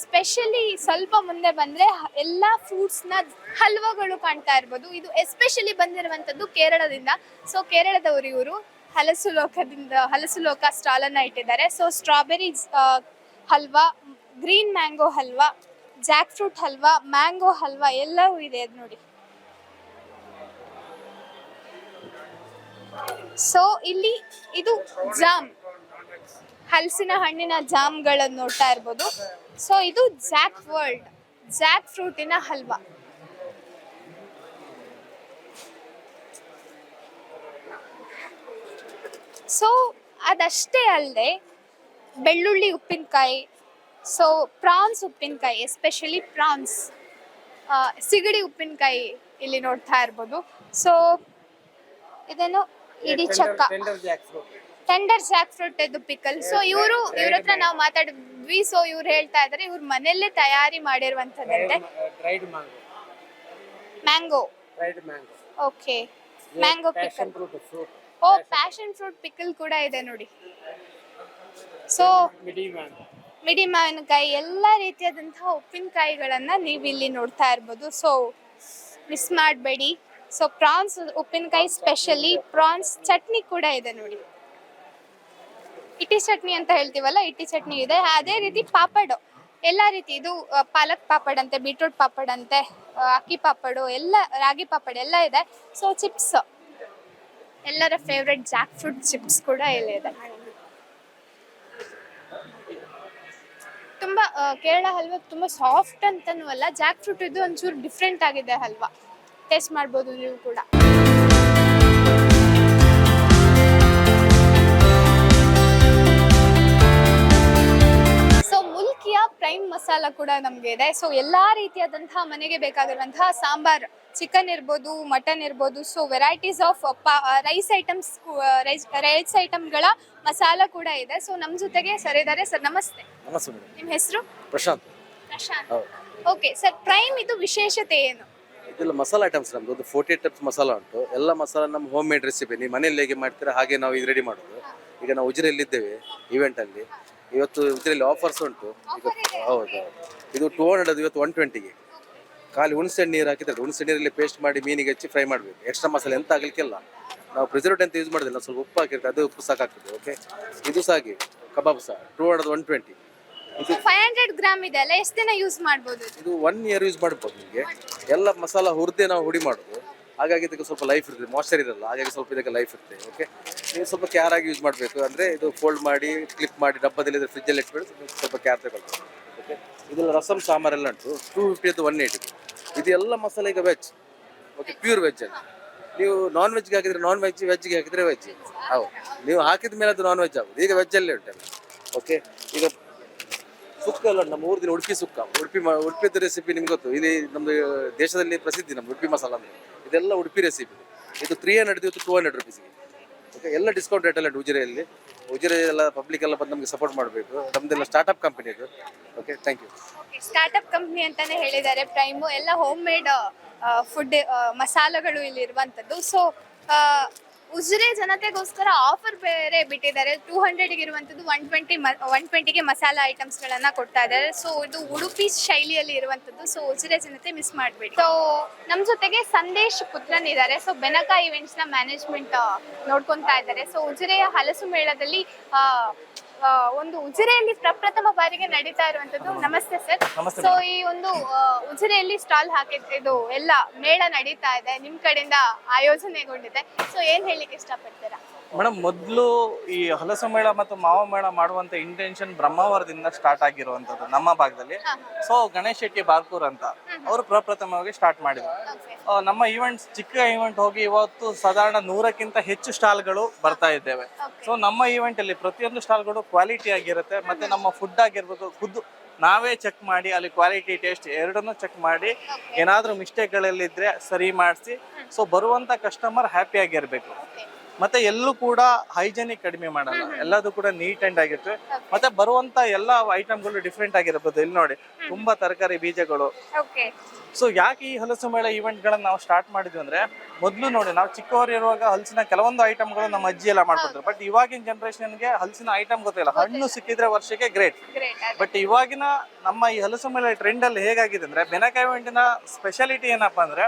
ಸ್ಪೆಷಲಿ ಸ್ವಲ್ಪ ಮುಂದೆ ಬಂದ್ರೆ ಎಲ್ಲಾ ಫ್ರೂಟ್ಸ್ ನ ಹಲ್ವಾಗಳು ಕಾಣ್ತಾ ಇರ್ಬೋದು. ಇದು ಎಸ್ಪೆಷಲಿ ಬಂದಿರುವಂಥದ್ದು ಕೇರಳದಿಂದ. ಸೊ ಕೇರಳದವರು ಇವರು ಹಲಸು ಲೋಕ ಸ್ಟಾಲ್ ಅನ್ನ ಇಟ್ಟಿದ್ದಾರೆ. So strawberry halwa, green mango halwa, Jack fruit halwa, mango halwa ಎಲ್ಲವೂ ಇದೆ ಅದ್ ನೋಡಿ. ಸೊ ಇಲ್ಲಿ ಇದು ಜಾಮ್, ಹಲಸಿನ ಹಣ್ಣಿನ ಜಾಮ್ಗಳನ್ನು ನೋಡ್ತಾ ಇರ್ಬೋದು. ಸೊ ಇದು ಜಾಕ್ ಫ್ರೂಟಿನ ಹಲ್ವಾ. ಸೊ ಅದಷ್ಟೇ ಅಲ್ಲದೆ ಬೆಳ್ಳುಳ್ಳಿ ಉಪ್ಪಿನಕಾಯಿ, ಸೊ ಪ್ರಾನ್ಸ್ ಉಪ್ಪಿನಕಾಯಿ, ಎಸ್ಪೆಷಲಿ ಪ್ರಾನ್ಸ್, ಸಿಗಡಿ ಉಪ್ಪಿನಕಾಯಿ ಇಲ್ಲಿ ನೋಡ್ತಾ ಇರ್ಬೋದು. ಸೊ ಇದೇನು ಇಡೀ ಚಕ್ಕ, ಟೆಂಡರ್ ಜಾಕ್ ಫ್ರೂಟ್ ಇದು ಪಿಕಲ್. ಸೊ ಇವ್ರ ಹತ್ರ ನಾವು ಮಾತಾಡಿದ್ವಿ. ಸೊ ಇವ್ರು ಹೇಳ್ತಾ ಇದಾರೆ ಇವ್ರ ಮನೆಯಲ್ಲೇ ತಯಾರಿ ಮಾಡಿರುವಂತದಂತೆ. Mango, okay, mango pickle. Oh, passion fruit pickle ಕೂಡ ಇದೆ ನೋಡಿ. ಸೊ ಮಿಡಿ ಮಾವಿನಕಾಯಿ, ಎಲ್ಲ ರೀತಿಯಾದಂತಹ ಉಪ್ಪಿನಕಾಯಿಗಳನ್ನ ನೀವು ಇಲ್ಲಿ ನೋಡ್ತಾ ಇರ್ಬೋದು. ಸೊ ಮಿಸ್ ಮಾಡಬೇಡಿ. ಸೊ ಪ್ರಾನ್ಸ್ ಉಪ್ಪಿನಕಾಯಿ, ಸ್ಪೆಷಲಿ ಪ್ರಾನ್ಸ್ ಚಟ್ನಿ ಕೂಡ ಇದೆ ನೋಡಿ. ಇಟಿ ಚಟ್ನಿ ಅಂತ ಹೇಳ್ತೀವಲ್ಲ, ಇಟಿ ಚಟ್ನಿ ಇದೆ. ಅದೇ ರೀತಿ ಪಾಪಡ್, ಎಲ್ಲ ರೀತಿ, ಇದು ಪಾಲಕ್ ಪಾಪಡ್ ಅಂತೆ, ಬೀಟ್ರೂಟ್ ಪಾಪಡ್ ಅಂತೆ, ಅಕ್ಕಿ ಪಾಪಡು, ಎಲ್ಲ ರಾಗಿ ಪಾಪಡ್ ಎಲ್ಲ ಇದೆ. ಸೊ ಚಿಪ್ಸ್, ಎಲ್ಲರ ಫೇವ್ರೆಟ್ ಜಾಕ್ ಫ್ರೂಟ್ ಚಿಪ್ಸ್ ಕೂಡ ಇಲ್ಲಿ ಇದೆ. ತುಂಬಾ ಕೇರಳ ಹಲ್ವಾ ತುಂಬಾ ಸಾಫ್ಟ್ ಅಂತನೂ ಅಲ್ಲ, ಜಾಕ್ ಫ್ರೂಟ್ ಇದು ಒಂಚೂರು ಡಿಫ್ರೆಂಟ್ ಆಗಿದೆ ಹಲ್ವಾ. ಟೇಸ್ಟ್ ಮಾಡ್ಬೋದು ನೀವು ಕೂಡ. ಸೊ ಮುಲ್ಕಿಯ ಪ್ರೈಮ್ ಮಸಾಲ ಕೂಡ ನಮ್ಗೆ ಇದೆ. ಸೊ ಎಲ್ಲಾ ರೀತಿಯಾದಂತಹ ಮನೆಗೆ ಬೇಕಾಗಿರುವಂತಹ ಸಾಂಬಾರ್, ಚಿಕನ್ ಇರ್ಬೋದು, ಮಟನ್ ಇರ್ಬೋದು, ಸೊ ವೆರೈಟೀಸ್ ಆಫ್ ರೈಸ್ ಐಟಮ್ಗಳ ಮಸಾಲ ಕೂಡ ಇದೆ. ಸೊ ನಮ್ ಜೊತೆಗೆ ಸರ್ ಇದ್ದಾರೆ. ಸರ್ ನಮಸ್ತೆ. ನಿಮ್ಮ ಹೆಸರು? ಪ್ರಶಾಂತ್. ಓಕೆ ಸರ್, ಪ್ರೈಮ್ ಇದು ವಿಶೇಷತೆ ಏನು? ಇದೆಲ್ಲ ಮಸಾಲ ಐಟಮ್ಸ್ ನಮ್ದು ಒಂದು 48 ಟೈಪ್ಸ್ ಮಸಾಲ ಉಂಟು. ಎಲ್ಲ ಮಸಾಲ ನಮ್ಮ ಹೋಮ್ ಮೇಡ್ ರೆಸಿಪಿ. ನೀವು ಮನೆಯಲ್ಲಿ ಹೇಗೆ ಮಾಡ್ತೀರಾ ಹಾಗೆ ನಾವು ಇದು ರೆಡಿ ಮಾಡೋದು. ಈಗ ನಾವು ಉಜಿರೆಯಲ್ಲಿ ಇದ್ದೇವೆ ಇವೆಂಟ್ ಅಲ್ಲಿ. ಇವತ್ತು ಉಜಿರೆಯಲ್ಲಿ ಆಫರ್ಸ್ ಉಂಟು. ಹೌದು, ಇದು 200, ಇವತ್ತು 120ಗೆ. ಖಾಲಿ ಹುಣಸೆ ನೀರು ಹಾಕಿದ್ರೆ ಹುಣಸೆ ನೀರಲ್ಲಿ ಪೇಸ್ಟ್ ಮಾಡಿ ಮೀನಿಗೆ ಹಚ್ಚಿ ಫ್ರೈ ಮಾಡಬೇಕು. ಎಕ್ಸ್ಟ್ರಾ ಮಸಾಲೆ ಎಂತ ಆಗಲಿಕ್ಕಿಲ್ಲ. ನಾವು ಪ್ರಿಸರ್ವೇಟಿವ್ ಅಂತ ಯೂಸ್ ಮಾಡೋದಿಲ್ಲ, ಸ್ವಲ್ಪ ಉಪ್ಪು ಹಾಕಿರ್ತೀವಿ, ಅದು ಉಪ್ಪು ಸಾಕಾಗ್ತದೆ. ಓಕೆ, ಇದು ಸಾಗಿ ಕಬಾಬ್ ಸಹ 200, 120. ಇದು 500 ಗ್ರಾಮ್ ಇದೆ ಅಲ್ಲ, ಎಷ್ಟು ದಿನ ಯೂಸ್ ಮಾಡ್ಬೋದು? ಇದು 1 ಇಯರ್ ಯೂಸ್ ಮಾಡ್ಬೋದು. ನಿಮಗೆ ಎಲ್ಲ ಮಸಾಲ ಹುರಿದೇ ನಾವು ಹುಡಿ ಮಾಡೋದು, ಹಾಗಾಗಿ ಇದಕ್ಕೆ ಸ್ವಲ್ಪ ಲೈಫ್ ಇರ್ತದೆ, ಮಾಯ್ಶ್ಚರ್ ಇರಲ್ಲ, ಹಾಗಾಗಿ ಸ್ವಲ್ಪ ಇದಕ್ಕೆ ಲೈಫ್ ಇರ್ತದೆ. ಓಕೆ, ನೀವು ಸ್ವಲ್ಪ ಕೇರ್ ಆಗಿ ಯೂಸ್ ಮಾಡಬೇಕು. ಅಂದರೆ ಇದು ಫೋಲ್ಡ್ ಮಾಡಿ ಕ್ಲಿಪ್ ಮಾಡಿ ಡಬ್ಬದಲ್ಲಿ ಫ್ರಿಜ್ಜಲ್ಲಿ ಇಟ್ಬಿಟ್ಟು ಸ್ವಲ್ಪ ಕೇರ್ ತಗೊಳ್ಬೇಕು. ಓಕೆ, ಇದೆಲ್ಲ ರಸಮ್ ಸಾಂಬಾರೆಲ್ಲ ಉಂಟು 250 to 180. ಇದೆಲ್ಲ ಮಸಾಲೆ ಈಗ ವೆಜ್. ಓಕೆ, ಪ್ಯೂರ್ ವೆಜ್ ಅಲ್ಲಿ. ನೀವು ನಾನ್ ವೆಜ್ಗೆ ಹಾಕಿದ್ರೆ ನಾನ್ ವೆಜ್, ವೆಜ್ಗೆ ಹಾಕಿದ್ರೆ ವೆಜ್. ಹೌದು, ನೀವು ಹಾಕಿದ ಮೇಲೆ ಅದು ನಾನ್ ವೆಜ್ ಆಗೋದು. ಈಗ ವೆಜ್ಜಲ್ಲೇ ಉಂಟಲ್ಲ. ಓಕೆ, ಈಗ ಸುಕ್ಕ ಎಲ್ಲ ನಮ್ಮ ಊರಿನ ಉಡುಪಿ ಸುಕ್ಕ, ಉಡುಪಿದ ರೆಸಿಪಿ ನಿಮ್ಗೆ ಗೊತ್ತು. ಇಲ್ಲಿ ನಮ್ಮದು ದೇಶದಲ್ಲಿ ಪ್ರಸಿದ್ಧಿ ನಮ್ಮ ಉಡುಪಿ ಮಸಾಲ ಅಂದರೆ. ಇದೆಲ್ಲ ಉಡುಪಿ ರೆಸಿಪಿ. ಇದು 300, ಇವತ್ತು 200 ರುಪೀಸ್ಗೆ. ಓಕೆ, ಎಲ್ಲ ಡಿಸ್ಕೌಂಟ್ ರೇಟ್ ಎಲ್ಲ ಉಜಿರೆಯಲ್ಲಿ. ಉಜಿರೆ ಎಲ್ಲ ಪಬ್ಲಿಕ್ ಎಲ್ಲ ಬಂದು ನಮಗೆ ಸಪೋರ್ಟ್ ಮಾಡಬೇಕು. ನಮ್ದೆಲ್ಲ ಸ್ಟಾರ್ಟ್ಅಪ್ ಕಂಪನಿ ಇದು. Okay, thank you. Startup company ಅಂತಾನೆ ಹೇಳಿದ್ದಾರೆ ಪ್ರೈಮು. ಎಲ್ಲ ಹೋಮ್ ಮೇಡ್ ಫುಡ್ ಮಸಾಲಗಳು ಇಲ್ಲಿ ಇರುವಂತದ್ದು. ಸೊ ಉಜಿರೆ ಜನತೆಗೋಸ್ಕರ ಆಫರ್ ಬೇರೆ ಬಿಟ್ಟಿದ್ದಾರೆ. 200ಗೆ ಇರುವಂತದ್ದು 120ಗೆ ಮಸಾಲ ಐಟಮ್ಸ್ ಗಳನ್ನ ಕೊಡ್ತಾ ಇದ್ದಾರೆ. ಸೊ ಇದು ಉಡುಪಿ ಶೈಲಿಯಲ್ಲಿ ಇರುವಂತದ್ದು. ಸೊ ಉಜಿರೆ ಜನತೆ ಮಿಸ್ ಮಾಡಬೇಡಿ. ಸೊ ನಮ್ ಜೊತೆಗೆ ಸಂದೇಶ್ ಪುತ್ರನ್ ಇದ್ದಾರೆ. ಸೊ ಬೆನಕ ಇವೆಂಟ್ಸ್ ನ ಮ್ಯಾನೇಜ್ಮೆಂಟ್ ನೋಡ್ಕೊಂತಾ ಇದ್ದಾರೆ. ಸೊ ಉಜಿರೆಯ ಹಲಸು ಮೇಳದಲ್ಲಿ ಒಂದು ಉಜಿರೆಯಲ್ಲಿ ಪ್ರಪ್ರಥಮ ಬಾರಿಗೆ ನಡೀತಾ ಇರುವಂತದ್ದು. ನಮಸ್ತೆ ಸರ್. ಸೊ ಈ ಒಂದು ಉಜಿರೆಯಲ್ಲಿ ಸ್ಟಾಲ್ ಹಾಕಿದ್ದು ಎಲ್ಲ ಮೇಳ ನಡೀತಾ ಇದೆ, ನಿಮ್ ಕಡೆಯಿಂದ ಆಯೋಜನೆಗೊಂಡಿದೆ. ಸೊ ಏನ್ ಹೇಳಿಕ್ಕೆ ಇಷ್ಟಪಡ್ತೀರಾ? ಮೇಡಮ್, ಮೊದಲು ಈ ಹಲಸು ಮೇಳ ಮತ್ತು ಮಾವು ಮೇಳ ಮಾಡುವಂತ ಇಂಟೆನ್ಷನ್ ಬ್ರಹ್ಮಾವರದಿಂದ ಸ್ಟಾರ್ಟ್ ಆಗಿರುವಂತದ್ದು ನಮ್ಮ ಭಾಗದಲ್ಲಿ. ಸೊ ಗಣೇಶ್ ಶೆಟ್ಟಿ ಬಾರ್ಕೂರ್ ಅಂತ ಅವರು ಪ್ರಪ್ರಥಮವಾಗಿ ಸ್ಟಾರ್ಟ್ ಮಾಡಿದ್ರು. ನಮ್ಮ ಈವೆಂಟ್ಸ್ ಚಿಕ್ಕ ಈವೆಂಟ್ ಹೋಗಿ ಇವತ್ತು ಸಾಧಾರಣ 100ಕ್ಕಿಂತ ಹೆಚ್ಚು ಸ್ಟಾಲ್ಗಳು ಬರ್ತಾ ಇದ್ದೇವೆ. ಸೊ ನಮ್ಮ ಈವೆಂಟ್ ಅಲ್ಲಿ ಪ್ರತಿಯೊಂದು ಸ್ಟಾಲ್ಗಳು ಕ್ವಾಲಿಟಿ ಆಗಿರುತ್ತೆ. ಮತ್ತೆ ನಮ್ಮ ಫುಡ್ ಆಗಿರ್ಬೋದು, ಖುದ್ದು ನಾವೇ ಚೆಕ್ ಮಾಡಿ ಅಲ್ಲಿ ಕ್ವಾಲಿಟಿ ಟೇಸ್ಟ್ ಎರಡನ್ನೂ ಚೆಕ್ ಮಾಡಿ ಏನಾದ್ರೂ ಮಿಸ್ಟೇಕ್ಗಳಲ್ಲಿದ್ರೆ ಸರಿ ಮಾಡಿಸಿ ಸೊ ಬರುವಂತ ಕಸ್ಟಮರ್ ಹ್ಯಾಪಿ ಆಗಿರ್ಬೇಕು. ಮತ್ತೆ ಎಲ್ಲೂ ಕೂಡ ಹೈಜೆನಿಕ್ ಕಡಿಮೆ ಮಾಡಲ್ಲ, ಎಲ್ಲದೂ ಕೂಡ ನೀಟ್ ಅಂಡ್ ಆಗಿರ್ತದೆ. ಮತ್ತೆ ಬರುವಂತ ಎಲ್ಲ ಐಟಮ್ಗಳು ಡಿಫ್ರೆಂಟ್ ಆಗಿರ್ಬೋದು. ಇಲ್ಲಿ ನೋಡಿ ತುಂಬಾ ತರಕಾರಿ ಬೀಜಗಳು. ಸೊ ಯಾಕೆ ಈ ಹಲಸು ಮೇಳ ಈವೆಂಟ್ ಗಳನ್ನ ನಾವು ಸ್ಟಾರ್ಟ್ ಮಾಡಿದ್ವಿ ಅಂದ್ರೆ, ಮೊದಲು ನೋಡಿ ನಾವು ಚಿಕ್ಕವರಿರುವಾಗ ಹಲಸಿನ ಕೆಲವೊಂದು ಐಟಮ್ಗಳು ನಮ್ಮ ಅಜ್ಜಿ ಎಲ್ಲ ಮಾಡ್ಕೊಡ್ತಾರೆ. ಬಟ್ ಇವಾಗಿನ ಜನರೇಷನ್ಗೆ ಹಲಸಿನ ಐಟಮ್ ಗೊತ್ತಿಲ್ಲ. ಹಣ್ಣು ಸಿಕ್ಕಿದ್ರೆ ವರ್ಷಕ್ಕೆ ಗ್ರೇಟ್. ಬಟ್ ಇವಾಗಿನ ನಮ್ಮ ಈ ಹಲಸು ಮೇಳ ಟ್ರೆಂಡ್ ಅಲ್ಲಿ ಹೇಗಾಗಿದೆ ಅಂದ್ರೆ, ಬೆನಕ ಇವೆಂಟಿನ ಸ್ಪೆಷಾಲಿಟಿ ಏನಪ್ಪಾ ಅಂದ್ರೆ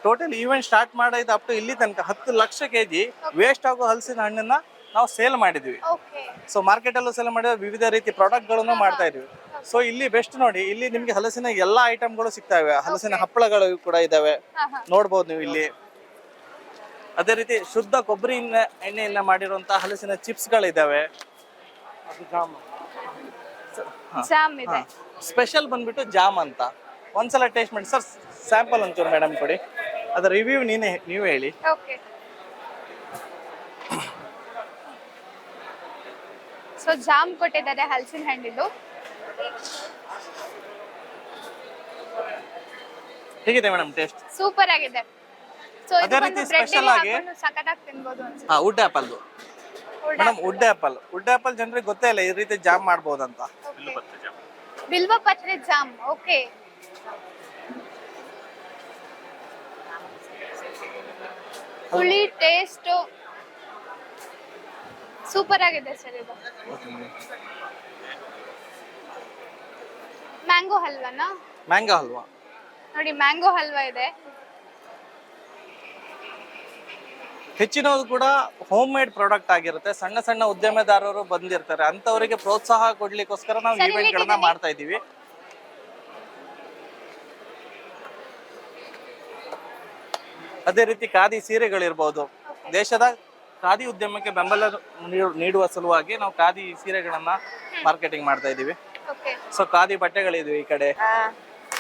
ಟೋಟಲ್ ಈವೆಂಟ್ ಸ್ಟಾರ್ಟ್ ಮಾಡಿದ ಅಪ್ ಟು ಇಲ್ಲಿ ತನಕ 10 ಲಕ್ಷ ಕೆಜಿ ವೇಸ್ಟ್ ಆಗೋ ಹಲಸಿನ ಹಣ್ಣನ್ನ ನಾವು ಸೇಲ್ ಮಾಡಿದ್ವಿ. ಓಕೆ. ಸೊ ಮಾರ್ಕೆಟ್ ಅಲ್ಲೂ ಸೇಲ್ ಮಾಡಿದ್ರೆ ವಿವಿಧ ರೀತಿ ಪ್ರಾಡಕ್ಟ್ ಗಳನ್ನು ಮಾಡ್ತಾ ಇದೀವಿ. ಸೊ ಇಲ್ಲಿ ಬೆಸ್ಟ್ ನೋಡಿ, ಇಲ್ಲಿ ನಿಮ್ಗೆ ಹಲಸಿನ ಎಲ್ಲಾ ಐಟಮ್ಗಳು ಸಿಗ್ತವೆ. ಹಲಸಿನ ಹಪ್ಪಳಗಳು ಕೂಡ ಇದಾವೆ, ನೋಡ್ಬೋದು ನೀವು ಇಲ್ಲಿ. ಅದೇ ರೀತಿ ಶುದ್ಧ ಕೊಬ್ಬರಿ ಎಣ್ಣೆಯಿಂದ ಮಾಡಿರುವಂತಹ ಹಲಸಿನ ಚಿಪ್ಸ್ ಗಳಿದಾವೆ. ಜಾಮ್ ಇದೆ. ಸ್ಪೆಷಲ್ ಬಂದ್ಬಿಟ್ಟು ಜಾಮ್ ಅಂತ. ಒಂದ್ಸಲ ಟೇಸ್ಟ್ ಮಾಡಿ ಸರ್, ಸ್ಯಾಂಪಲ್ ಒಂಚೂರು ಮೇಡಮ್ ಕೊಡಿ, ಅದರ ರಿವ್ಯೂ ನೀವು ಹೇಳಿ. ಓಕೆ. ಸೊ ಜಾಮ್ ಕೊಟ್ಟಿದ್ದಾರೆ ಹಲಸಿನ ಹಣ್ಣಿದ್ದು. ಹೇಗಿದೆ ಮೇಡಮ್ ಟೇಸ್ಟ್? ಸೂಪರ್ ಆಗಿದೆ. ಸೊ ಅದೇ ರೀತಿ ಸ್ಪೆಷಲ್ ಆಗಿ ಸಖತ್ತಾಗಿ ತಿನ್ಬೋದು ಅನ್ಸುತ್ತೆ. Wood apple madam, wood apple ಜನರಿಗೆ ಗೊತ್ತೇ ಇಲ್ಲ ಈ ರೀತಿ ಜಾಮ್ ಮಾಡ್ಬೋದಂತ. ಬಿಲ್ವ ಪತ್ರೆ ಜಾಮ್. ಓಕೆ. ಹುಳಿ ಟೇಸ್ಟ್ ಸೂಪರ್ ಆಗಿದೆ ಸರ್ ಇದು. ಮ್ಯಾಂಗೋ ಹಲ್ವಾನಾ? ಮ್ಯಾಂಗೋ ಹಲ್ವಾ ನೋಡಿ, ಮ್ಯಾಂಗೋ ಹಲ್ವಾ ಇದೆ. ಹೆಚ್ಚಿನದು ಕೂಡ ಹೋಮ್ ಮೇಡ್ ಪ್ರಾಡಕ್ಟ್ ಆಗಿರುತ್ತೆ. ಸಣ್ಣ ಸಣ್ಣ ಉದ್ಯಮೆದಾರರು ಬಂದಿರ್ತಾರೆ, ಅಂತವರಿಗೆ ಪ್ರೋತ್ಸಾಹ ಕೊಡ್ಲಿಕ್ಕೋಸ್ಕರ ನಾವು ಈವೆಂಟ್ ಗಳನ್ನ ಮಾಡ್ತಾ ಇದೀವಿ. ಅದೇ ರೀತಿ ಖಾದಿ ಸೀರೆಗಳಿರ್ಬೋದು, ದೇಶದ ಖಾದಿ ಉದ್ಯಮಕ್ಕೆ ಬೆಂಬಲ ನೀಡುವ ಸಲುವಾಗಿ ನಾವು ಖಾದಿ ಸೀರೆಗಳನ್ನ ಮಾರ್ಕೆಟಿಂಗ್ ಮಾಡ್ತಾ ಇದೀವಿ. ಸೊ ಖಾದಿ ಬಟ್ಟೆಗಳಿದ್ವಿ ಈ ಕಡೆ.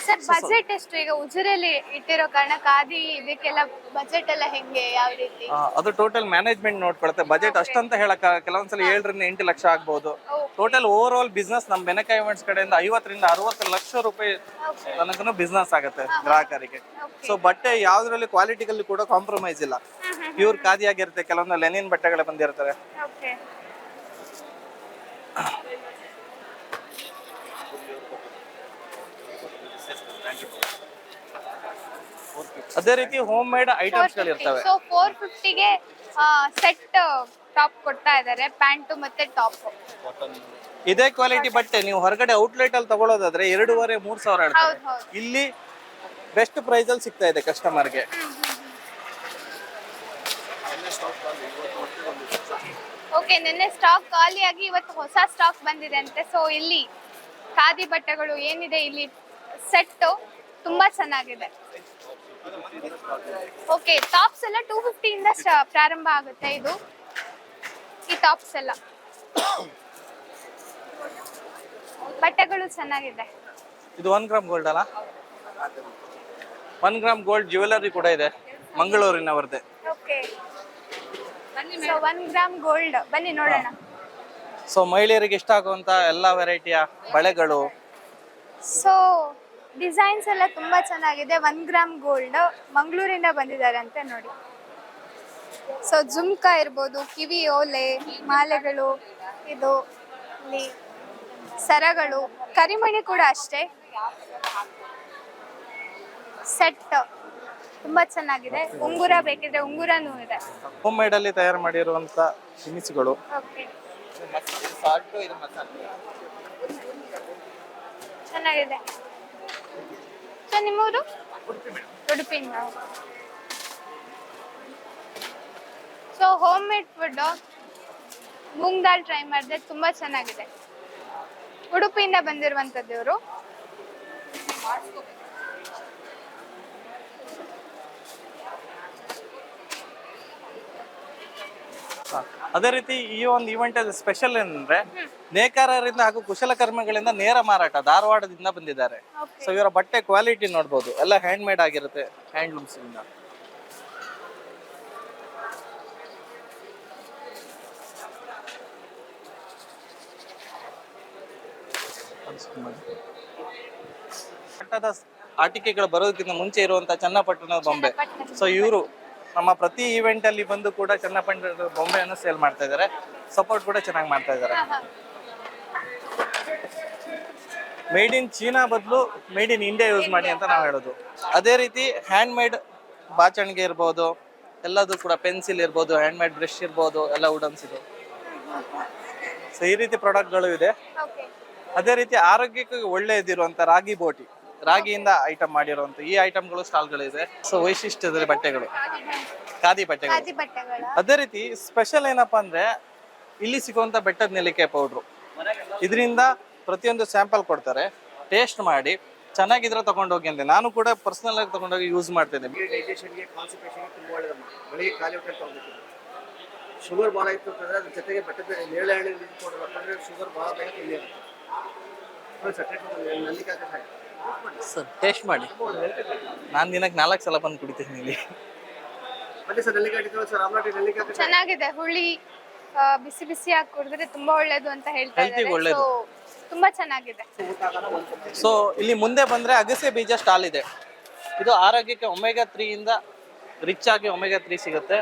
ಸರ್ ಬಜೆಟ್ ಎಷ್ಟು ಈಗ ಉಜಿರೆಯಲ್ಲಿ ಇಟ್ಟಿರೋ ಕಾರಣ ಖಾದಿ ಇದಕ್ಕೆಲ್ಲ ಬಜೆಟ್ ಎಲ್ಲ ಹೆಂಗೆ, ಯಾವ ರೀತಿ? ಅದು ಟೋಟಲ್ ಮ್ಯಾನೇಜ್ಮೆಂಟ್ ನೋಡ್ಕೊಳುತ್ತೆ. ಬಜೆಟ್ ಅಷ್ಟಂತ ಹೇಳಕ್ ಕೆಲವೊಂದ್ಸಲ 7 ರಿಂದ 8 ಲಕ್ಷ ಆಗ್ಬಹುದು. ಟೋಟಲ್ ಓವರ್ ಆಲ್ ಬಿಸ್ನೆಸ್ ನಮ್ ಬೆನಕ ಇವೆಂಟ್ಸ್ ಕಡೆಯಿಂದ 50 ರಿಂದ 60 ಲಕ್ಷ ರೂಪಾಯಿ ತನಕನು ಬಿಸ್ನೆಸ್ ಆಗುತ್ತೆ ಗ್ರಾಹಕರಿಗೆ. ಸೊ ಬಟ್ಟೆ ಯಾವ್ದ್ರಲ್ಲಿ ಕ್ವಾಲಿಟಿಗಲ್ಲಿ ಕೂಡ ಕಾಂಪ್ರಮೈಸ್ ಇಲ್ಲ, ಪ್ಯೂರ್ ಖಾದಿ ಆಗಿರುತ್ತೆ. ಕೆಲವೊಂದು ಲೆನಿನ್ ಬಟ್ಟೆಗಳೇ ಬಂದಿರ್ತಾರೆ. ಅದೇ ರೀತಿ ಹೋಮ್ ಮೇಡ್ ಐಟಮ್ಸ್ ಗಳಿರ್ತವೆ. ಸೊ 450ಗೆ ಸೆಟ್ ಟಾಪ್ ಕೊಡ್ತಾ ಇದ್ದಾರೆ, ಪ್ಯಾಂಟ್ ಮತ್ತೆ ಟಾಪ್. ಇದೇ ಕ್ವಾಲಿಟಿ ಬಟ್ಟೆ ನೀವು ಹೊರಗಡೆ ಔಟ್ಲೆಟ್ ಅಲ್ಲಿ ತಗೊಳ್ಳೋದಾದ್ರೆ 2,500-3 ಸಾವಿರ ಹೇಳ್ತಾರೆ. ಇಲ್ಲಿ ಬೆಸ್ಟ್ ಪ್ರೈಸ್ ಅಲ್ಲಿ ಸಿಗ್ತಾ ಇದೆ ಕಸ್ಟಮರ್ಗೆ. ಓಕೆ, ನಿನ್ನೆ ಸ್ಟಾಕ್ ಖಾಲಿಯಾಗಿ ಇವತ್ತು ಹೊಸ ಸ್ಟಾಕ್ ಬಂದಿದೆ ಅಂತೆ. ಸೊ ಇಲ್ಲಿ ಖಾದಿ ಬಟ್ಟೆಗಳು ಏನಿದೆ ಇಲ್ಲಿ ಸೆಟ್ ತುಂಬಾ ಚೆನ್ನಾಗಿದೆ. ಓಕೆ, ಟಾಪ್ಸ್ ಎಲ್ಲ 250 ಇಂದ ಪ್ರಾರಂಭ ಆಗುತ್ತೆ. ಇದು ಈ ಟಾಪ್ಸ್ ಎಲ್ಲ ಬಟ್ಟೆಗಳು ಚೆನ್ನಾಗಿದೆ. ಇದು 1 ಗ್ರಾಮ್ ಗೋಲ್ಡ್ ಅಲ್ಲ? 1 ಗ್ರಾಮ್ ಗೋಲ್ಡ್ ಜ್ಯುವೆಲರಿ ಕೂಡ ಇದೆ, ಮಂಗಳೂರಿನವರದೇ. ಓಕೆ, ಸೊ 1 ಗ್ರಾಮ್ ಗೋಲ್ಡ್ ಬನ್ನಿ ನೋಡೋಣ. ಸೊ ಮಹಿಳೆಯರಿಗೆ ಇಷ್ಟ ಆಗುವಂತ ಎಲ್ಲಾ ವೆರೈಟಿಯ ಬಳೆಗಳು. ಸೊ ಡಿಸೈನ್ಸ್ ಎಲ್ಲ ತುಂಬಾ ಚೆನ್ನಾಗಿದೆ. 1 ಗ್ರಾಮ್ ಗೋಲ್ಡ್ ಮಂಗಳೂರಿಂದ ಬಂದಿದ್ದಾರೆ ಅಂತ ನೋಡಿ. ಸೊ ಜುಮ್ಕಾ ಇರ್ಬೋದು, ಕಿವಿ ಓಲೆ, ಮಾಲೆಗಳು, ಇದು ಇಲ್ಲಿ ಸರಗಳು, ಕರಿಮಣಿ ಕೂಡ ಅಷ್ಟೇ. ಸೆಟ್ ತುಂಬಾ ಚೆನ್ನಾಗಿದೆ. ಉಂಗುರ ಬೇಕಿದ್ರೆ ಉಂಗುರನೂ ಇದೆ. ಹೋಮ್ ಮೇಡ್ ಅಲ್ಲಿ ತಯಾರು ಮಾಡಿರುವಂತ ತಿನಿಸುಗಳು. ಓಕೆ, ಚೆನ್ನಾಗಿದೆ. ಸೊ ನಿಮ್ಮೂರು? ಉಡುಪಿಯಿಂದ. So home made food moong dal try ಮಾಡಿದೆ, ತುಂಬಾ ಚೆನ್ನಾಗಿದೆ. ಉಡುಪಿಯಿಂದ ಬಂದಿರುವಂತದ್ದು ಇವರು. ಅದೇ ರೀತಿ ಈ ಒಂದು ಈವೆಂಟ್ ಅಲ್ಲಿ ಸ್ಪೆಷಲ್ ಏನಂದ್ರೆ ನೇಕಾರರಿಂದ ಹಾಗೂ ಕುಶಲಕರ್ಮಿಗಳಿಂದ ನೇರ ಮಾರಾಟ ಧಾರವಾಡದಿಂದ ಬಂದಿದ್ದಾರೆ. ಸೊ ಇವರ ಬಟ್ಟೆ ಕ್ವಾಲಿಟಿ ನೋಡ್ಬೋದು, ಎಲ್ಲ ಹ್ಯಾಂಡ್ ಮೇಡ್ ಆಗಿರುತ್ತೆ, ಹ್ಯಾಂಡ್ಲೂಮ್ಸ್ ಇಂದ. ಪಟ್ಟದ ಆಟಿಕೆಗಳು ಬರೋದಕ್ಕಿಂತ ಮುಂಚೆ ಇರುವಂತ ಚನ್ನಪಟ್ಟಣದ ಬೊಂಬೆ. ಸೊ ಇವರು ನಮ್ಮ ಪ್ರತಿ ಈವೆಂಟ್ ಅಲ್ಲಿ ಬಂದು ಕೂಡ ಚನ್ನಪಟ್ಟಣದ ಬೊಂಬೆಯನ್ನು ಸೇಲ್ ಮಾಡ್ತಾ ಇದ್ದಾರೆ. ಸಪೋರ್ಟ್ ಕೂಡ ಚೆನ್ನಾಗಿ ಮಾಡ್ತಾ ಇದ್ದಾರೆ. ಮೇಡ್ ಇನ್ ಚೀನಾ ಬದಲು ಮೇಡ್ ಇನ್ ಇಂಡಿಯಾ ಯೂಸ್ ಮಾಡಿ ಅಂತ ನಾವು ಹೇಳೋದು. ಅದೇ ರೀತಿ ಹ್ಯಾಂಡ್ ಮೇಡ್ ಬಾಚಣಿಗೆ ಇರ್ಬೋದು, ಎಲ್ಲದೂ ಕೂಡ ಪೆನ್ಸಿಲ್ ಇರ್ಬೋದು, ಹ್ಯಾಂಡ್ ಮೇಡ್ ಬ್ರಷ್ ಇರ್ಬೋದು, ಎಲ್ಲ ವುಡನ್ಸ್ ಇದೆ. ಸೊ ಈ ರೀತಿ ಪ್ರಾಡಕ್ಟ್ಗಳು ಇದೆ. ಅದೇ ರೀತಿ ಆರೋಗ್ಯಕ್ಕೆ ಒಳ್ಳೆಯದಿರುವಂತ ರಾಗಿ ಬೋಟಿ ರಾಗಿಯಿಂದ ಐಟಮ್ ಮಾಡಿರುವಂತ ಈ ಐಟಮ್ಗಳು ಸ್ಟಾಲ್ಗಳಿದೆ. ಸೊ ವೈಶಿಷ್ಟ್ಯದಲ್ಲಿ ಬಟ್ಟೆಗಳು, ಖಾದಿ ಬಟ್ಟೆಗಳು. ಖಾದಿ ಬಟ್ಟೆಗಳ. ಅದೇ ರೀತಿ ಸ್ಪೆಷಲ್ ಏನಪ್ಪಾ ಅಂದ್ರೆ ಇಲ್ಲಿ ಸಿಗುವಂತ ಬೆಟ್ಟದ ನೆಲ್ಲಿಕಾಯಿ ಪೌಡ್ರು, ಇದರಿಂದ ಪ್ರತಿಯೊಂದು ಸ್ಯಾಂಪಲ್ ಕೊಡ್ತಾರೆ, ಟೇಸ್ಟ್ ಮಾಡಿ ಚೆನ್ನಾಗಿದ್ರೆ ತಗೊಂಡೋಗಿ ಅಂತ. ನಾನು ಕೂಡ ಪರ್ಸನಲ್ ಆಗಿ ತಗೊಂಡೋಗಿ ಯೂಸ್ ಮಾಡ್ತೇನೆ. ಡೈಜೆಷನ್ಗೆ ಕಾನ್ಸ್ಟಿಪೇಷನ್ಗೆ ತುಂಬ ಒಳ್ಳೆಯದಮ್ಮ. ಬೆಳಿಗ್ಗೆ ಖಾಲಿ ಹೊಟ್ಟೆ ತಗೋಬೇಕು. ಶುಗರ್ ಭಾಳ ಇತ್ತು ಅಂತಂದ್ರೆ ಅದ್ರ ಜೊತೆಗೆ ಬೆಟ್ಟದ ನೇರಳೆ ಹಣ್ಣಿನ ನೀರು ಕೊಡೋದು ಯಾಕಂದ್ರೆ ಶುಗರ್ ಭಾಳ ಬೇಗ ತಿಳಿಯುತ್ತೆ. ಸರ್ ಟೇಸ್ಟ್ ಮಾಡಿ. ನಾನು ದಿನಕ್ಕೆ 4 ಸಲ ಬಂದು ಕುಡಿತೀನಿ ಇಲ್ಲಿ. ಮತ್ತೆ ಸರ್ ನೆಲ್ಲಿಕಾಯಿ ಇಟ್ಟಿದ್ರು ಸರ್, ಆಮ್ಲೆಟ್ ನೆಲ್ಲಿಕಾಯಿ ಚೆನ್ನಾಗಿದೆ. ಹುಳಿ ಬಿಸಿ ಬಿಸಿಯಾಗಿ ಕುಡಿದ್ರೆ ತುಂಬಾ ಒಳ್ಳೇದು ಅಂತ ಹೇಳ್ತಾ Healthy ಗೆ ಇದ್ದಾರೆ. ಒಳ್ಳೇದು. So, ತುಂಬಾ ಚೆನ್ನಾಗಿದೆ. ಸೊ ಇಲ್ಲಿ ಮುಂದೆ ಬಂದ್ರೆ ಅಗಸೆ ಬೀಜ ಸ್ಟಾಲ್ ಇದೆ. ಇದು ಆರೋಗ್ಯಕ್ಕೆ ಒಮೆಗಾ 3 ಇಂದ ರಿಚ್ ಆಗಿ ಒಮೆಗಾ 3 ಸಿಗುತ್ತೆ.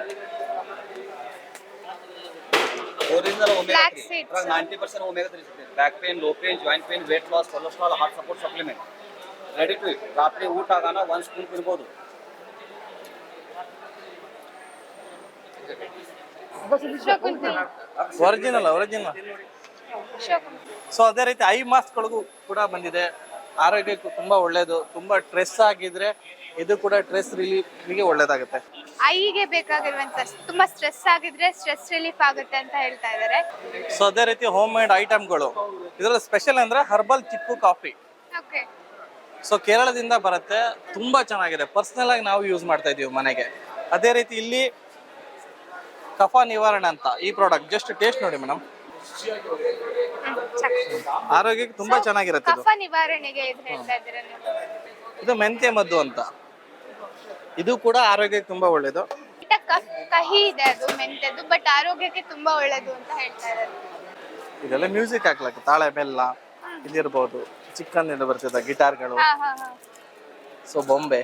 Original omega Black 3 seeds. 90% omega 3 ಸಿಗುತ್ತೆ. Back pain, low pain, joint pain, weight loss, cholesterol, heart support supplement ready to eat. ರಾತ್ರಿ ಊಟ ಆಗಾನ 1 ಸ್ಪೂನ್ ತಿನ್ಬೋದು. ಒರಿಜಿನಲ್. ಸೊ ಅದೇ ರೀತಿ ಐ ಮಾಸ್ಕ್ಗಳಿಗೂ ಕೂಡ ಬಂದಿದೆ. ಆರೋಗ್ಯಕ್ಕೂ ತುಂಬಾ ಒಳ್ಳೇದು. ತುಂಬಾ ಸ್ಟ್ರೆಸ್ ಆಗಿದ್ರೆ ಇದು ಕೂಡ ಸ್ಟ್ರೆಸ್ ರಿಲೀಫ್ಗೆ ಒಳ್ಳೇದಾಗುತ್ತೆ. ಐಗೆ ಬೇಕಾಗಿರುವಂತ ತುಂಬಾ ಸ್ಟ್ರೆಸ್ ಆಗಿದ್ರೆ ಸ್ಟ್ರೆಸ್ ರಿಲೀಫ್ ಆಗುತ್ತೆ ಅಂತ ಹೇಳ್ತಾ ಇದ್ದಾರೆ. ಸೊ ಅದೇ ರೀತಿ ಹೋಮ್ ಮೇಡ್ ಐಟಮ್ಗಳು. ಇದರಲ್ಲಿ ಸ್ಪೆಷಲ್ ಅಂದ್ರೆ ಹರ್ಬಲ್ ಚಿಕ್ಕು ಕಾಫಿ. ಓಕೆ. ಸೊ ಕೇರಳದಿಂದ ಬರುತ್ತೆ, ತುಂಬಾ ಚೆನ್ನಾಗಿದೆ. ಪರ್ಸನಲ್ ಆಗಿ ನಾವು ಯೂಸ್ ಮಾಡ್ತಾ ಇದೀವಿ ಮನೆಗೆ. ಅದೇ ರೀತಿ ಇಲ್ಲಿ ಕಫ ನಿವಾರಣೆ ಅಂತ ಈ ಪ್ರಾಡಕ್ಟ್, ಜಸ್ಟ್ ಟೇಸ್ಟ್ ನೋಡಿ ಮೇಡಮ್. ಆರೋಗ್ಯಕ್ಕೆ ತುಂಬಾ ಚೆನ್ನಾಗಿರುತ್ತೆ ಇದು. ಕಫ ನಿವಾರಣೆಗೆ ಇದು ಹೇಳ್ತಾ ಇದ್ದೀರಾ ನೀವು? ಇದು ಮೆಂತ್ಯ ಮದ್ದು ಅಂತ. ಇದು ಕೂಡ ಆರೋಗ್ಯಕ್ಕೆ ತುಂಬಾ ಒಳ್ಳೇದು. ಕಹಿ ಇದೆ ಅದು ಮೆಂತ್ಯದ್ದು, ಬಟ್ ಆರೋಗ್ಯಕ್ಕೆ ತುಂಬಾ ಒಳ್ಳೇದು ಅಂತ ಹೇಳ್ತಾ ಇದ್ದಾರೆ. ಇದೆಲ್ಲ ಮ್ಯೂಸಿಕ್ ಹಾಕ್ಲಕ್ಕೆ ತಾಳೆ ಬೆಲ್ಲ ಇದಿರ್ಬೋದು. ಚಿಕನ್ ಇಂದ ಬರ್ತದೆ ಗಿಟಾರ್ಗಳು. ಹಾ ಹಾ ಹಾ. ಸೊ ಬೊಂಬೆ.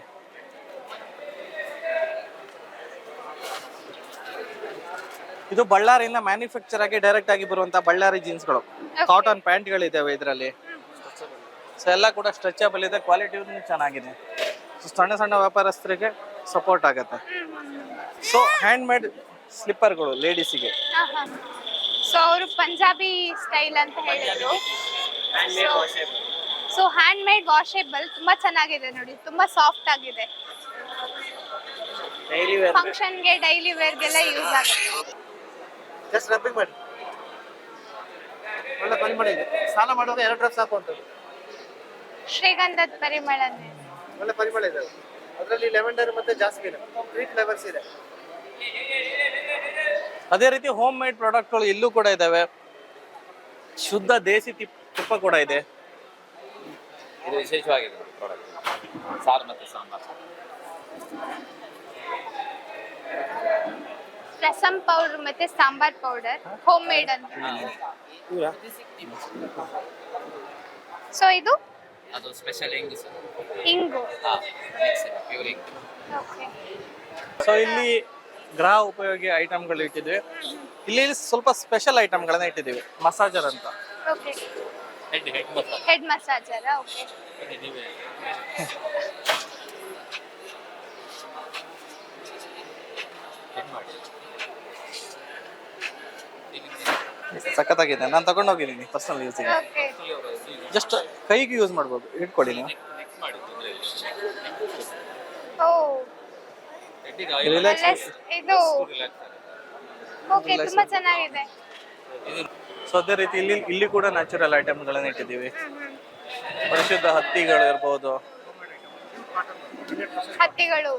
ಇದು ಬಳ್ಳಾರಿಯಿಂದ ಮ್ಯಾನುಫ್ಯಾಕ್ಚರ್ ಆಗಿ ಡೈರೆಕ್ಟ್ ಆಗಿ ಬರುವಂತ ಬಳ್ಳಾರಿ ಜೀನ್ಸ್ಗಳು, ಕಾಟನ್ ಪ್ಯಾಂಟ್ಗಳಿದ್ದಾವೆ ಇದರಲ್ಲಿ. ಸೊ ಎಲ್ಲ ಕೂಡ ಸ್ಟ್ರೆಚಬಲ್ ಇದೆ, ಕ್ವಾಲಿಟಿ ಚೆನ್ನಾಗಿದೆ. ಸೊ ಸಣ್ಣ ಸಣ್ಣ ವ್ಯಾಪಾರಸ್ಥರಿಗೆ ಸಪೋರ್ಟ್ ಆಗುತ್ತೆ. ಸೊ ಹ್ಯಾಂಡ್ ಮೇಡ್ ಸ್ಲಿಪ್ಪರ್ಗಳು ಲೇಡೀಸಿಗೆ. ಸೊ ಅವರು ಪಂಜಾಬಿ ಸ್ಟೈಲ್ ಅಂತ ಹೇಳಿದ್ರು. ಸೊ ಹ್ಯಾಂಡ್ ಮೇಡ್ ವಾಷೇಬಲ್ ತುಂಬಾ ಚೆನ್ನಾಗಿದೆ ನೋಡಿ, ತುಂಬಾ ಸಾಫ್ಟ್ ಆಗಿದೆ. ಫಂಕ್ಷನ್ಗೆ ಡೈಲಿ ವೇರ್ಗೆಲ್ಲ ಯೂಸ್ ಆಗುತ್ತೆ. ಜಸ್ಟ್ ರಬ್ಬಿಂಗ್ ಮಾಡಿ ಒಳ್ಳೆ ಪರಿಮಳ ಇದೆ. ಸ್ನಾನ ಮಾಡುವಾಗ 2 ಡ್ರಾಪ್ ಸಾಕು ಅಂತ. ಶ್ರೀಗಂಧದ ಪರಿಮಳನೇ. ಒಳ್ಳೆ ಪರಿಮಳ ಇದೆ ಅದರಲ್ಲಿ. ಲೆವೆಂಡರ್ ಮತ್ತೆ ಜಾಸ್ಮಿನ್ 3 ಫ್ಲೇವರ್ಸ್ ಇದೆ. ಅದೇ ರೀತಿ ಹೋಮ್ ಮೇಡ್ ಪ್ರಾಡಕ್ಟ್ಗಳು ಇಲ್ಲೂ ಕೂಡ ಇದಾವೆ. ಶುದ್ಧ ದೇಸಿ ತುಪ್ಪ ಕೂಡ ಇದೆ. ಇದು ವಿಶೇಷವಾಗಿದೆ ಪ್ರಾಡಕ್ಟ್. ಸಾರು ಮತ್ತೆ ಸಾಂಬಾರ್. ರಸಂ ಪೌಡರ್ ಮತ್ತೆ ಸಾಂಬಾರ್ ಪೌಡರ್ ಹೋಮ್ ಮೇಡ್ ಅಂತ. ಸೊ ಇದು ಅದು ಸ್ಪೆಷಲ್ ಇಂಗು ಸರ್. ಇಂಗು. ಪ್ಯೂರ್ ಇಂಗು. ಓಕೆ. ಸೊ ಇಲ್ಲಿ ಗೃಹ ಉಪಯೋಗಿ ಐಟಮ್ಗಳು ಇಟ್ಟಿದ್ವಿ. ಇಲ್ಲಿ ಸ್ವಲ್ಪ ಸ್ಪೆಷಲ್ ಐಟಮ್ಗಳನ್ನ ಇಟ್ಟಿದ್ದೀವಿ. ಮಸಾಜರ್ ಅಂತ. Okay. Head massage. Head massager. Okay. ಸಖತ್ತಾಗಿದೆ. ನಾನು ತಗೊಂಡು ಹೋಗಿದ್ದೀನಿ ಪರ್ಸನಲ್ ಯೂಸಿಗೆ. ಓಕೆ. ಜಸ್ಟ್ ಕೈಗೆ ಯೂಸ್ ಮಾಡ್ಬೋದು. ಇಟ್ಕೊಳ್ಳಿ ನೀವು. ಓ. ರಿಲ್ಯಾಕ್ಸ್. ಇದು ಓಕೆ, ತುಂಬಾ ಚೆನ್ನಾಗಿದೆ. ಸೊ ಅದೇ ರೀತಿ ಇಲ್ಲಿ ಕೂಡ ನ್ಯಾಚುರಲ್ ಐಟಮ್ಗಳನ್ನ ಇಟ್ಟಿದ್ದೀವಿ. ಪರಿಶುದ್ಧ ಹತ್ತಿಗಳು ಇರ್ಬೋದು. ಹತ್ತಿಗಳು.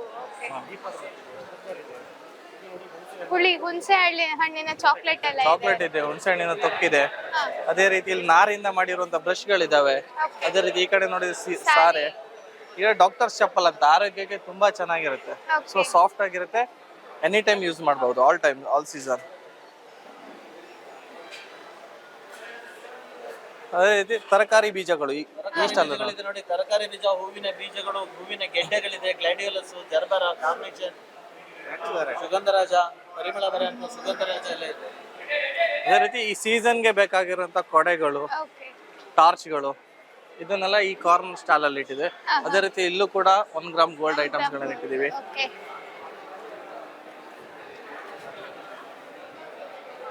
ಹುಳಿ ಹುಣಸೆ ಹಣ್ಣಿನ ಚಾಕ್ಲೇಟ್ ಎಲ್ಲ ಚಾಕ್ಲೇಟ್ ಇದೆ, ಹುಣಸೆ ಹಣ್ಣಿನ ತೊಕ್ಕಿದೆ. ಅದೇ ರೀತಿ ಇಲ್ಲಿ ನಾರಿಂದ ಮಾಡಿರುವಂತ ಬ್ರಷ್ಗಳಿದಾವೆ. ಅದೇ ರೀತಿ ಈ ಕಡೆ ನೋಡಿ ಸಾರೆ. ಈಗ ಡಾಕ್ಟರ್ ಚಪ್ಪಲ್ ಅಂತ, ಆರೋಗ್ಯಕ್ಕೆ ತುಂಬಾ ಚೆನ್ನಾಗಿರುತ್ತೆ. ಸೊ ಸಾಫ್ಟ್ ಆಗಿರುತ್ತೆ, ಎನಿ ಟೈಮ್ ಯೂಸ್ ಮಾಡಬಹುದು, ಆಲ್ ಟೈಮ್, ಆಲ್ ಸೀಸನ್. ಅದೇ ರೀತಿ ತರಕಾರಿ ಬೀಜಗಳು ಈ ಸ್ಟಾಲ್ ನೋಡಿ. ತರಕಾರಿ ಬೀಜ, ಹೂವಿನ ಬೀಜಗಳು, ಹೂವಿನ ಗೆಡ್ಡೆಗಳಿದೆ, ಗ್ಲಾಡಿಯೋಲಸ್, ಜರ್ಬರ, ಕಾರ್ನೇಷನ್, ಸುಗಂಧರಾಜ, ಪರಿಮಳ ಬರ ಅಂತ ಸುಗಂಧರಾಜ ಎಲ್ಲ ಇದೆ. ಅದೇ ರೀತಿ ಈ ಸೀಸನ್ಗೆ ಬೇಕಾಗಿರುವಂತ ಕೊಡೆಗಳು, ಟಾರ್ಚ್ಗಳು, ಇದನ್ನೆಲ್ಲ ಈ ಕಾರ್ನರ್ ಸ್ಟಾಲ್ ಅಲ್ಲಿ ಇಟ್ಟಿದೆ. ಅದೇ ರೀತಿ ಇಲ್ಲೂ ಕೂಡ 1 ಗ್ರಾಮ್ ಗೋಲ್ಡ್ ಐಟಮ್ಸ್ ಗಳನ್ನ ಇಟ್ಟಿದೀವಿ.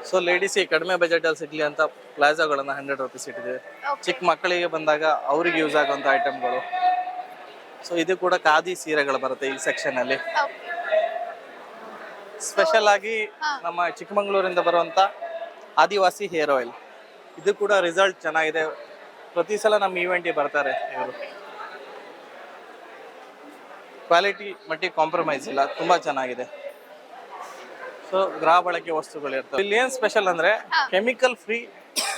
ಸೊ ಲೇಡೀಸ್ ಕಡಿಮೆ ಬಜೆಟ್ ಅಲ್ಲಿ ಸಿಗ್ಲಿ ಅಂತ ಪ್ಲಾಜಾಗಳನ್ನ 100 ರೂಪೀಸ್ ಇಟ್ಟಿದೆ. ಚಿಕ್ಕ ಮಕ್ಕಳಿಗೆ ಬಂದಾಗ ಅವ್ರಿಗೆ ಯೂಸ್ ಆಗುವಂತ ಐಟಮ್ಗಳು. ಸೊ ಇದು ಕೂಡ ಖಾದಿ ಸೀರೆಗಳು ಬರುತ್ತೆ ಈ ಸೆಕ್ಷನ್ ಅಲ್ಲಿ. ಸ್ಪೆಷಲ್ ಆಗಿ ನಮ್ಮ ಚಿಕ್ಕಮಂಗ್ಳೂರಿಂದ ಬರುವಂತ ಆದಿವಾಸಿ ಹೇರ್ ಆಯಿಲ್, ಇದು ಕೂಡ ರಿಸಲ್ಟ್ ಚೆನ್ನಾಗಿದೆ. ಪ್ರತಿ ಸಲ ನಮ್ಮ ಈವೆಂಟಿಗೆ ಬರ್ತಾರೆ ಇವರು. ಕ್ವಾಲಿಟಿ ಮಟ್ಟಿಗೆ ಕಾಂಪ್ರಮೈಸ್ ಇಲ್ಲ, ತುಂಬಾ ಚೆನ್ನಾಗಿದೆ. ಸೊ ಗೃಹ ಬಳಕೆ ವಸ್ತುಗಳು ಇರ್ತವೆ. ಇಲ್ಲಿ ಏನ್ ಸ್ಪೆಷಲ್ ಅಂದ್ರೆ ಕೆಮಿಕಲ್ ಫ್ರೀ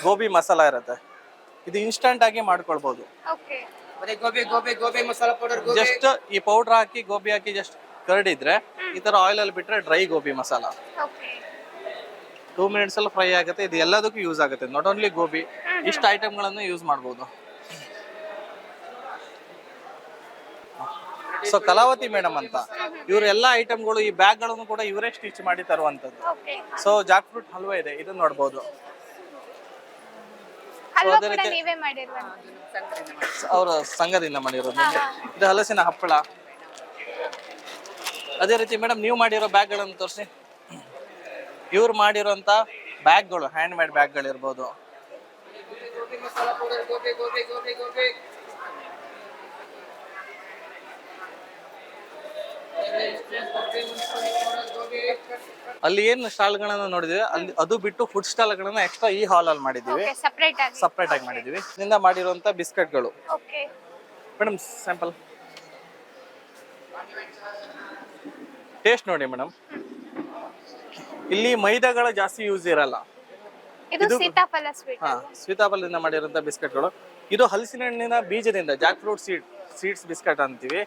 ಗೋಬಿ ಮಸಾಲ ಇರುತ್ತೆ. ಇದು ಇನ್ಸ್ಟಂಟ್ ಆಗಿ ಮಾಡ್ಕೊಳ್ಬಹುದು. ಜಸ್ಟ್ ಈ ಪೌಡರ್ ಹಾಕಿ ಗೋಬಿ ಹಾಕಿ ಜಸ್ಟ್ ಕರಡಿದ್ರೆ ಈ ತರ ಆಯಿಲ್ ಅಲ್ಲಿ ಬಿಟ್ರೆ ಡ್ರೈ ಗೋಬಿ ಮಸಾಲ 2 ಮಿನಿಟ್ಸ್ ಅಲ್ಲಿ ಫ್ರೈ ಆಗುತ್ತೆ. ಇದು ಎಲ್ಲದಕ್ಕೂ ಯೂಸ್ ಆಗುತ್ತೆ, ನಾಟ್ ಓನ್ಲಿ ಗೋಬಿ, ಇಷ್ಟು ಐಟಮ್ ಗಳನ್ನು ಯೂಸ್ ಮಾಡಬಹುದು. ಸೊ ಕಲಾವತಿ ಮೇಡಮ್ ಅಂತ ಇವ್ರ ಎಲ್ಲಾ ಐಟಮ್ಗಳು, ಈ ಬ್ಯಾಗ್ ಗಳನ್ನು ಕೂಡ ಇವರೇ ಸ್ಟಿಚ್ ಮಾಡಿ ತರುವಂತದ್ದು. ಸೊ ಜಾಕ್ ಫ್ರೂಟ್ ಹಲ್ವಾ ಇದೆ, ಇದನ್ನ ನೋಡಬಹುದು. ಅವರ ಸಂಘದಿಂದ ಮಾಡಿರೋದು. ಇದು ಹಲಸಿನ ಹಪ್ಪಳ. ಅದೇ ರೀತಿ ಮೇಡಮ್ ನೀವು ಮಾಡಿರೋ ಬ್ಯಾಗ್ ಗಳನ್ನು ತೋರಿಸಿ. ಇವ್ರು ಮಾಡಿರೋಂತ ಬ್ಯಾಗ್ಗಳು, ಹ್ಯಾಂಡ್ ಮೇಡ್ ಬ್ಯಾಗ್ಗಳು ಇರ್ಬೋದು. ಅಲ್ಲಿ ಏನು ಸ್ಟಾಲ್ ಗಳನ್ನ ನೋಡಿದ್ವಿ, ಅಲ್ಲಿ ಅದು ಬಿಟ್ಟು ಫುಡ್ ಸ್ಟಾಲ್ ಗಳನ್ನ ಎಕ್ಸ್ಟ್ರಾ ಈ ಹಾಲ್ ಅಲ್ಲಿ ಮಾಡಿದೀವಿ, ಸಪರೇಟ್ ಆಗಿ ಮಾಡಿದೀವಿ. ಇದರಿಂದ ಮಾಡಿರುವಂತ ಬಿಸ್ಕೆಟ್ಗಳು. ಮೇಡಮ್ ಸ್ಯಾಂಪಲ್ ಟೇಸ್ಟ್ ನೋಡಿ ಮೇಡಮ್. ಇಲ್ಲಿ ಮೈದಾಗಳ ಜಾಸ್ತಿ ಯೂಸ್ ಇರಲ್ಲ. ಇದು ಸೀತಾಫಲದಿಂದ ಮಾಡಿರುವಂತ ಬಿಸ್ಕೆಟ್ಗಳು. ಇದು ಹಲಸಿನ ಹಣ್ಣಿನ ಬೀಜದಿಂದ, ಜಾಕ್ ಫ್ರೂಟ್ ಸೀಡ್ಸ್ ಬಿಸ್ಕೆಟ್ ಅಂತೀವಿ.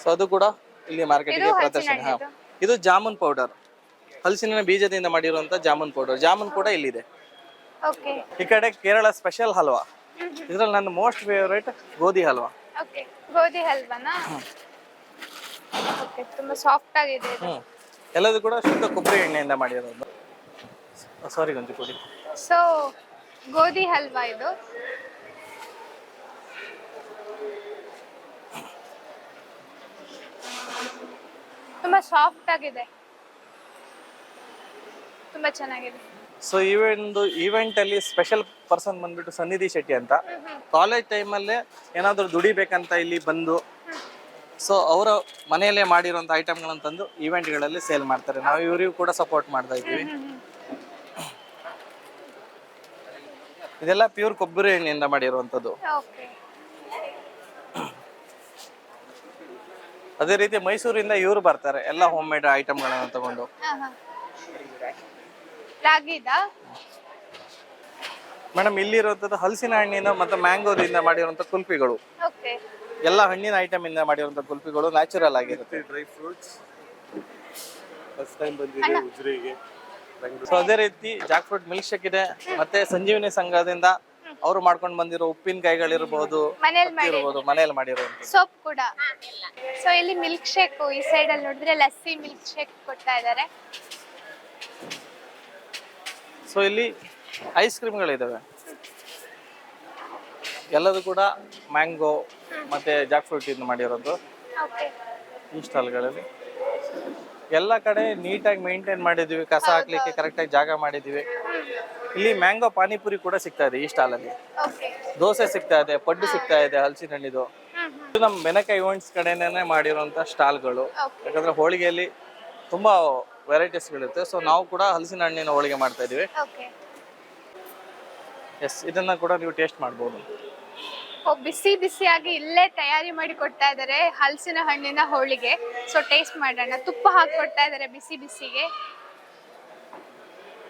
ಸೊ ಅದು ಕೂಡ ಇಲ್ಲಿ ಮಾರ್ಕೆಟ್ಗೆ ಪ್ರದರ್ಶನ. ಇದು ಜಾಮೂನ್ ಪೌಡರ್, ಹಲಸಿನ ಬೀಜದಿಂದ ಮಾಡಿರುವಂತ ಜಾಮೂನ್ ಪೌಡರ್. ಜಾಮೂನ್ ಕೂಡ ಇಲ್ಲಿದೆ. ಈ ಕಡೆ ಕೇರಳ ಸ್ಪೆಷಲ್ ಹಲ್ವಾ. ಇದ್ರಲ್ಲಿ ನನ್ನ ಮೋಸ್ಟ್ ಫೇವರೇಟ್ ಗೋಧಿ ಹಲ್ವಾ. ಗೋಧಿ ಹಲ್ವಾನಾ? ತುಂಬಾ ಸಾಫ್ಟ್ ಆಗಿದೆ. ಎಲ್ಲದೂ ಕೂಡ ಶುದ್ಧ ಕೊಬ್ಬರಿ ಎಣ್ಣೆಯಿಂದ ಮಾಡಿರೋದು. ಸಾರಿ ಗಂಜಿ ಕೊಡಿ. ಸೊ ಗೋಧಿ ಹಲ್ವಾ ಇದು. ತುಂಬಾ ಸಾಫ್ಟ್ ಆಗಿದೆ, ತುಂಬಾ ಚೆನ್ನಾಗಿದೆ. ಸೊ ಈವೆಂಟ್ ಅಲ್ಲಿ ಸ್ಪೆಷಲ್ ಪರ್ಸನ್ ಬಂದ್ಬಿಟ್ಟು ಸನ್ನಿಧಿ ಶೆಟ್ಟಿ ಅಂತ. ಕಾಲೇಜ್ ಟೈಮಲ್ಲೇ ಏನಾದ್ರು ದುಡಿಬೇಕಂತ ಇಲ್ಲಿ ಬಂದು, ಸೊ ಅವರ ಮನೆಯಲ್ಲೇ ಮಾಡಿರುವಂತ ಐಟಮ್ಗಳನ್ನ ತಂದು ಈವೆಂಟ್ಗಳಲ್ಲಿ ಸೇಲ್ ಮಾಡ್ತಾರೆ. ನಾವು ಇವರಿಗೂ ಕೂಡ ಸಪೋರ್ಟ್ ಮಾಡ್ತಾ ಇದ್ದೀವಿ. ಇದೆಲ್ಲ ಪ್ಯೂರ್ ಕೊಬ್ಬರಿ ಎಣ್ಣೆಯಿಂದ ಮಾಡಿರುವಂತದ್ದು. ಅದೇ ರೀತಿ ಮೈಸೂರಿಂದ ಇವರು ಬರ್ತಾರೆ, ಎಲ್ಲ ಹೋಮ್ ಮೇಡ್ ಐಟಮ್ಗಳನ್ನ ತಗೊಂಡು. ಮೇಡಮ್ ಇಲ್ಲಿರುವಂತದ್ದು ಹಲಸಿನ ಹಣ್ಣಿನ ಮತ್ತೆ ಮ್ಯಾಂಗೋದಿಂದ ಮಾಡಿರುವಂತ ಕುಲ್ಫಿಗಳು. ಎಲ್ಲ ಹಣ್ಣಿನ ಐಟಮ್ ಇಂದ ಮಾಡಿರುವಂತ ಕುಲ್ಫಿಗಳು ನ್ಯಾಚುರಲ್ ಆಗಿರುತ್ತೆ. ಡ್ರೈ ಫ್ರೂಟ್ಸ್ ಫಸ್ಟ್ ಟೈಮ್ ಬಂದಿದೆ ಉಜ್ರಿಗೆ. ಸೊ ಅದೇ ರೀತಿ ಜಾಕ್ ಫ್ರೂಟ್ ಮಿಲ್ಕ್ ಶೇಕ್ ಇದೆ. ಮತ್ತೆ ಸಂಜೀವಿನಿ ಸಂಘದಿಂದ ಅವರು ಮಾಡ್ಕೊಂಡು ಬಂದಿರೋ ಉಪ್ಪಿನಕಾಯಿಗಳಿರ್ಬೋದು, ಮನೆಯಲ್ಲಿ ಮಾಡಿರುವಂತ ಸೋಪ್ ಕೂಡ. ಸೊ ಇಲ್ಲಿ ಮಿಲ್ಕ್ ಶೇಕ್, ಈ ಸೈಡ್ ಅಲ್ಲಿ ನೋಡಿದ್ರೆ ಲಸ್ಸಿ ಮಿಲ್ಕ್ ಶೇಕ್ ಕೊಡ್ತಾ ಇದ್ದಾರೆ. ಸೊ ಇಲ್ಲಿ ಐಸ್ ಕ್ರೀಮ್ಗಳಿದಾವೆ. ಎಲ್ಲದೂ ಕೂಡ ಮ್ಯಾಂಗೋ ಮತ್ತೆ ಜಾಕ್ ಫ್ರೂಟ್ ಇಂದ ಮಾಡಿರೋದು. ಈ ಸ್ಟಾಲ್ಗಳಲ್ಲಿ ಎಲ್ಲ ಕಡೆ ನೀಟಾಗಿ ಮೇಂಟೈನ್ ಮಾಡಿದೀವಿ, ಕಸ ಹಾಕ್ಲಿಕ್ಕೆ ಕರೆಕ್ಟಾಗಿ ಜಾಗ ಮಾಡಿದೀವಿ. ಇಲ್ಲಿ ಮ್ಯಾಂಗೋ ಪಾನಿಪುರಿ ಕೂಡ ಸಿಗ್ತಾ ಇದೆ ಈ ಸ್ಟಾಲ್ ಅಲ್ಲಿ. ದೋಸೆ ಸಿಗ್ತಾ ಇದೆ, ಪಡ್ಡು ಸಿಗ್ತಾ ಇದೆ ಹಲಸಿನ ಹಣ್ಣಿದು. ಇದು ನಮ್ಮ ಬೆನಕ ಇವೆಂಟ್ಸ್ ಕಡೆನೇ ಮಾಡಿರುವಂತ ಸ್ಟಾಲ್ಗಳು. ಯಾಕಂದ್ರೆ ಹೋಳಿಗೆಯಲ್ಲಿ ತುಂಬಾ ವೆರೈಟೀಸ್ಗಳಿರುತ್ತೆ. ಸೊ ನಾವು ಕೂಡ ಹಲಸಿನ ಹಣ್ಣಿನ ಹೋಳಿಗೆ ಮಾಡ್ತಾ ಇದೀವಿ. ಎಸ್, ಇದನ್ನ ಕೂಡ ನೀವು ಟೇಸ್ಟ್ ಮಾಡ್ಬೋದು. ಬಿಸಿ ಬಿಸಿಯಾಗಿ ಇಲ್ಲೇ ತಯಾರಿ ಮಾಡಿ ಕೊಡ್ತಾ ಇದ್ದಾರೆ ಹಲಸಿನ ಹಣ್ಣಿನ ಹೋಳಿಗೆ. ಸೊ ಟೇಸ್ಟ್ ಮಾಡೋಣ. ತುಪ್ಪ ಹಾಕಿ ಕೊಡ್ತಾ ಇದ್ದಾರೆ ಬಿಸಿ ಬಿಸಿಗೆ.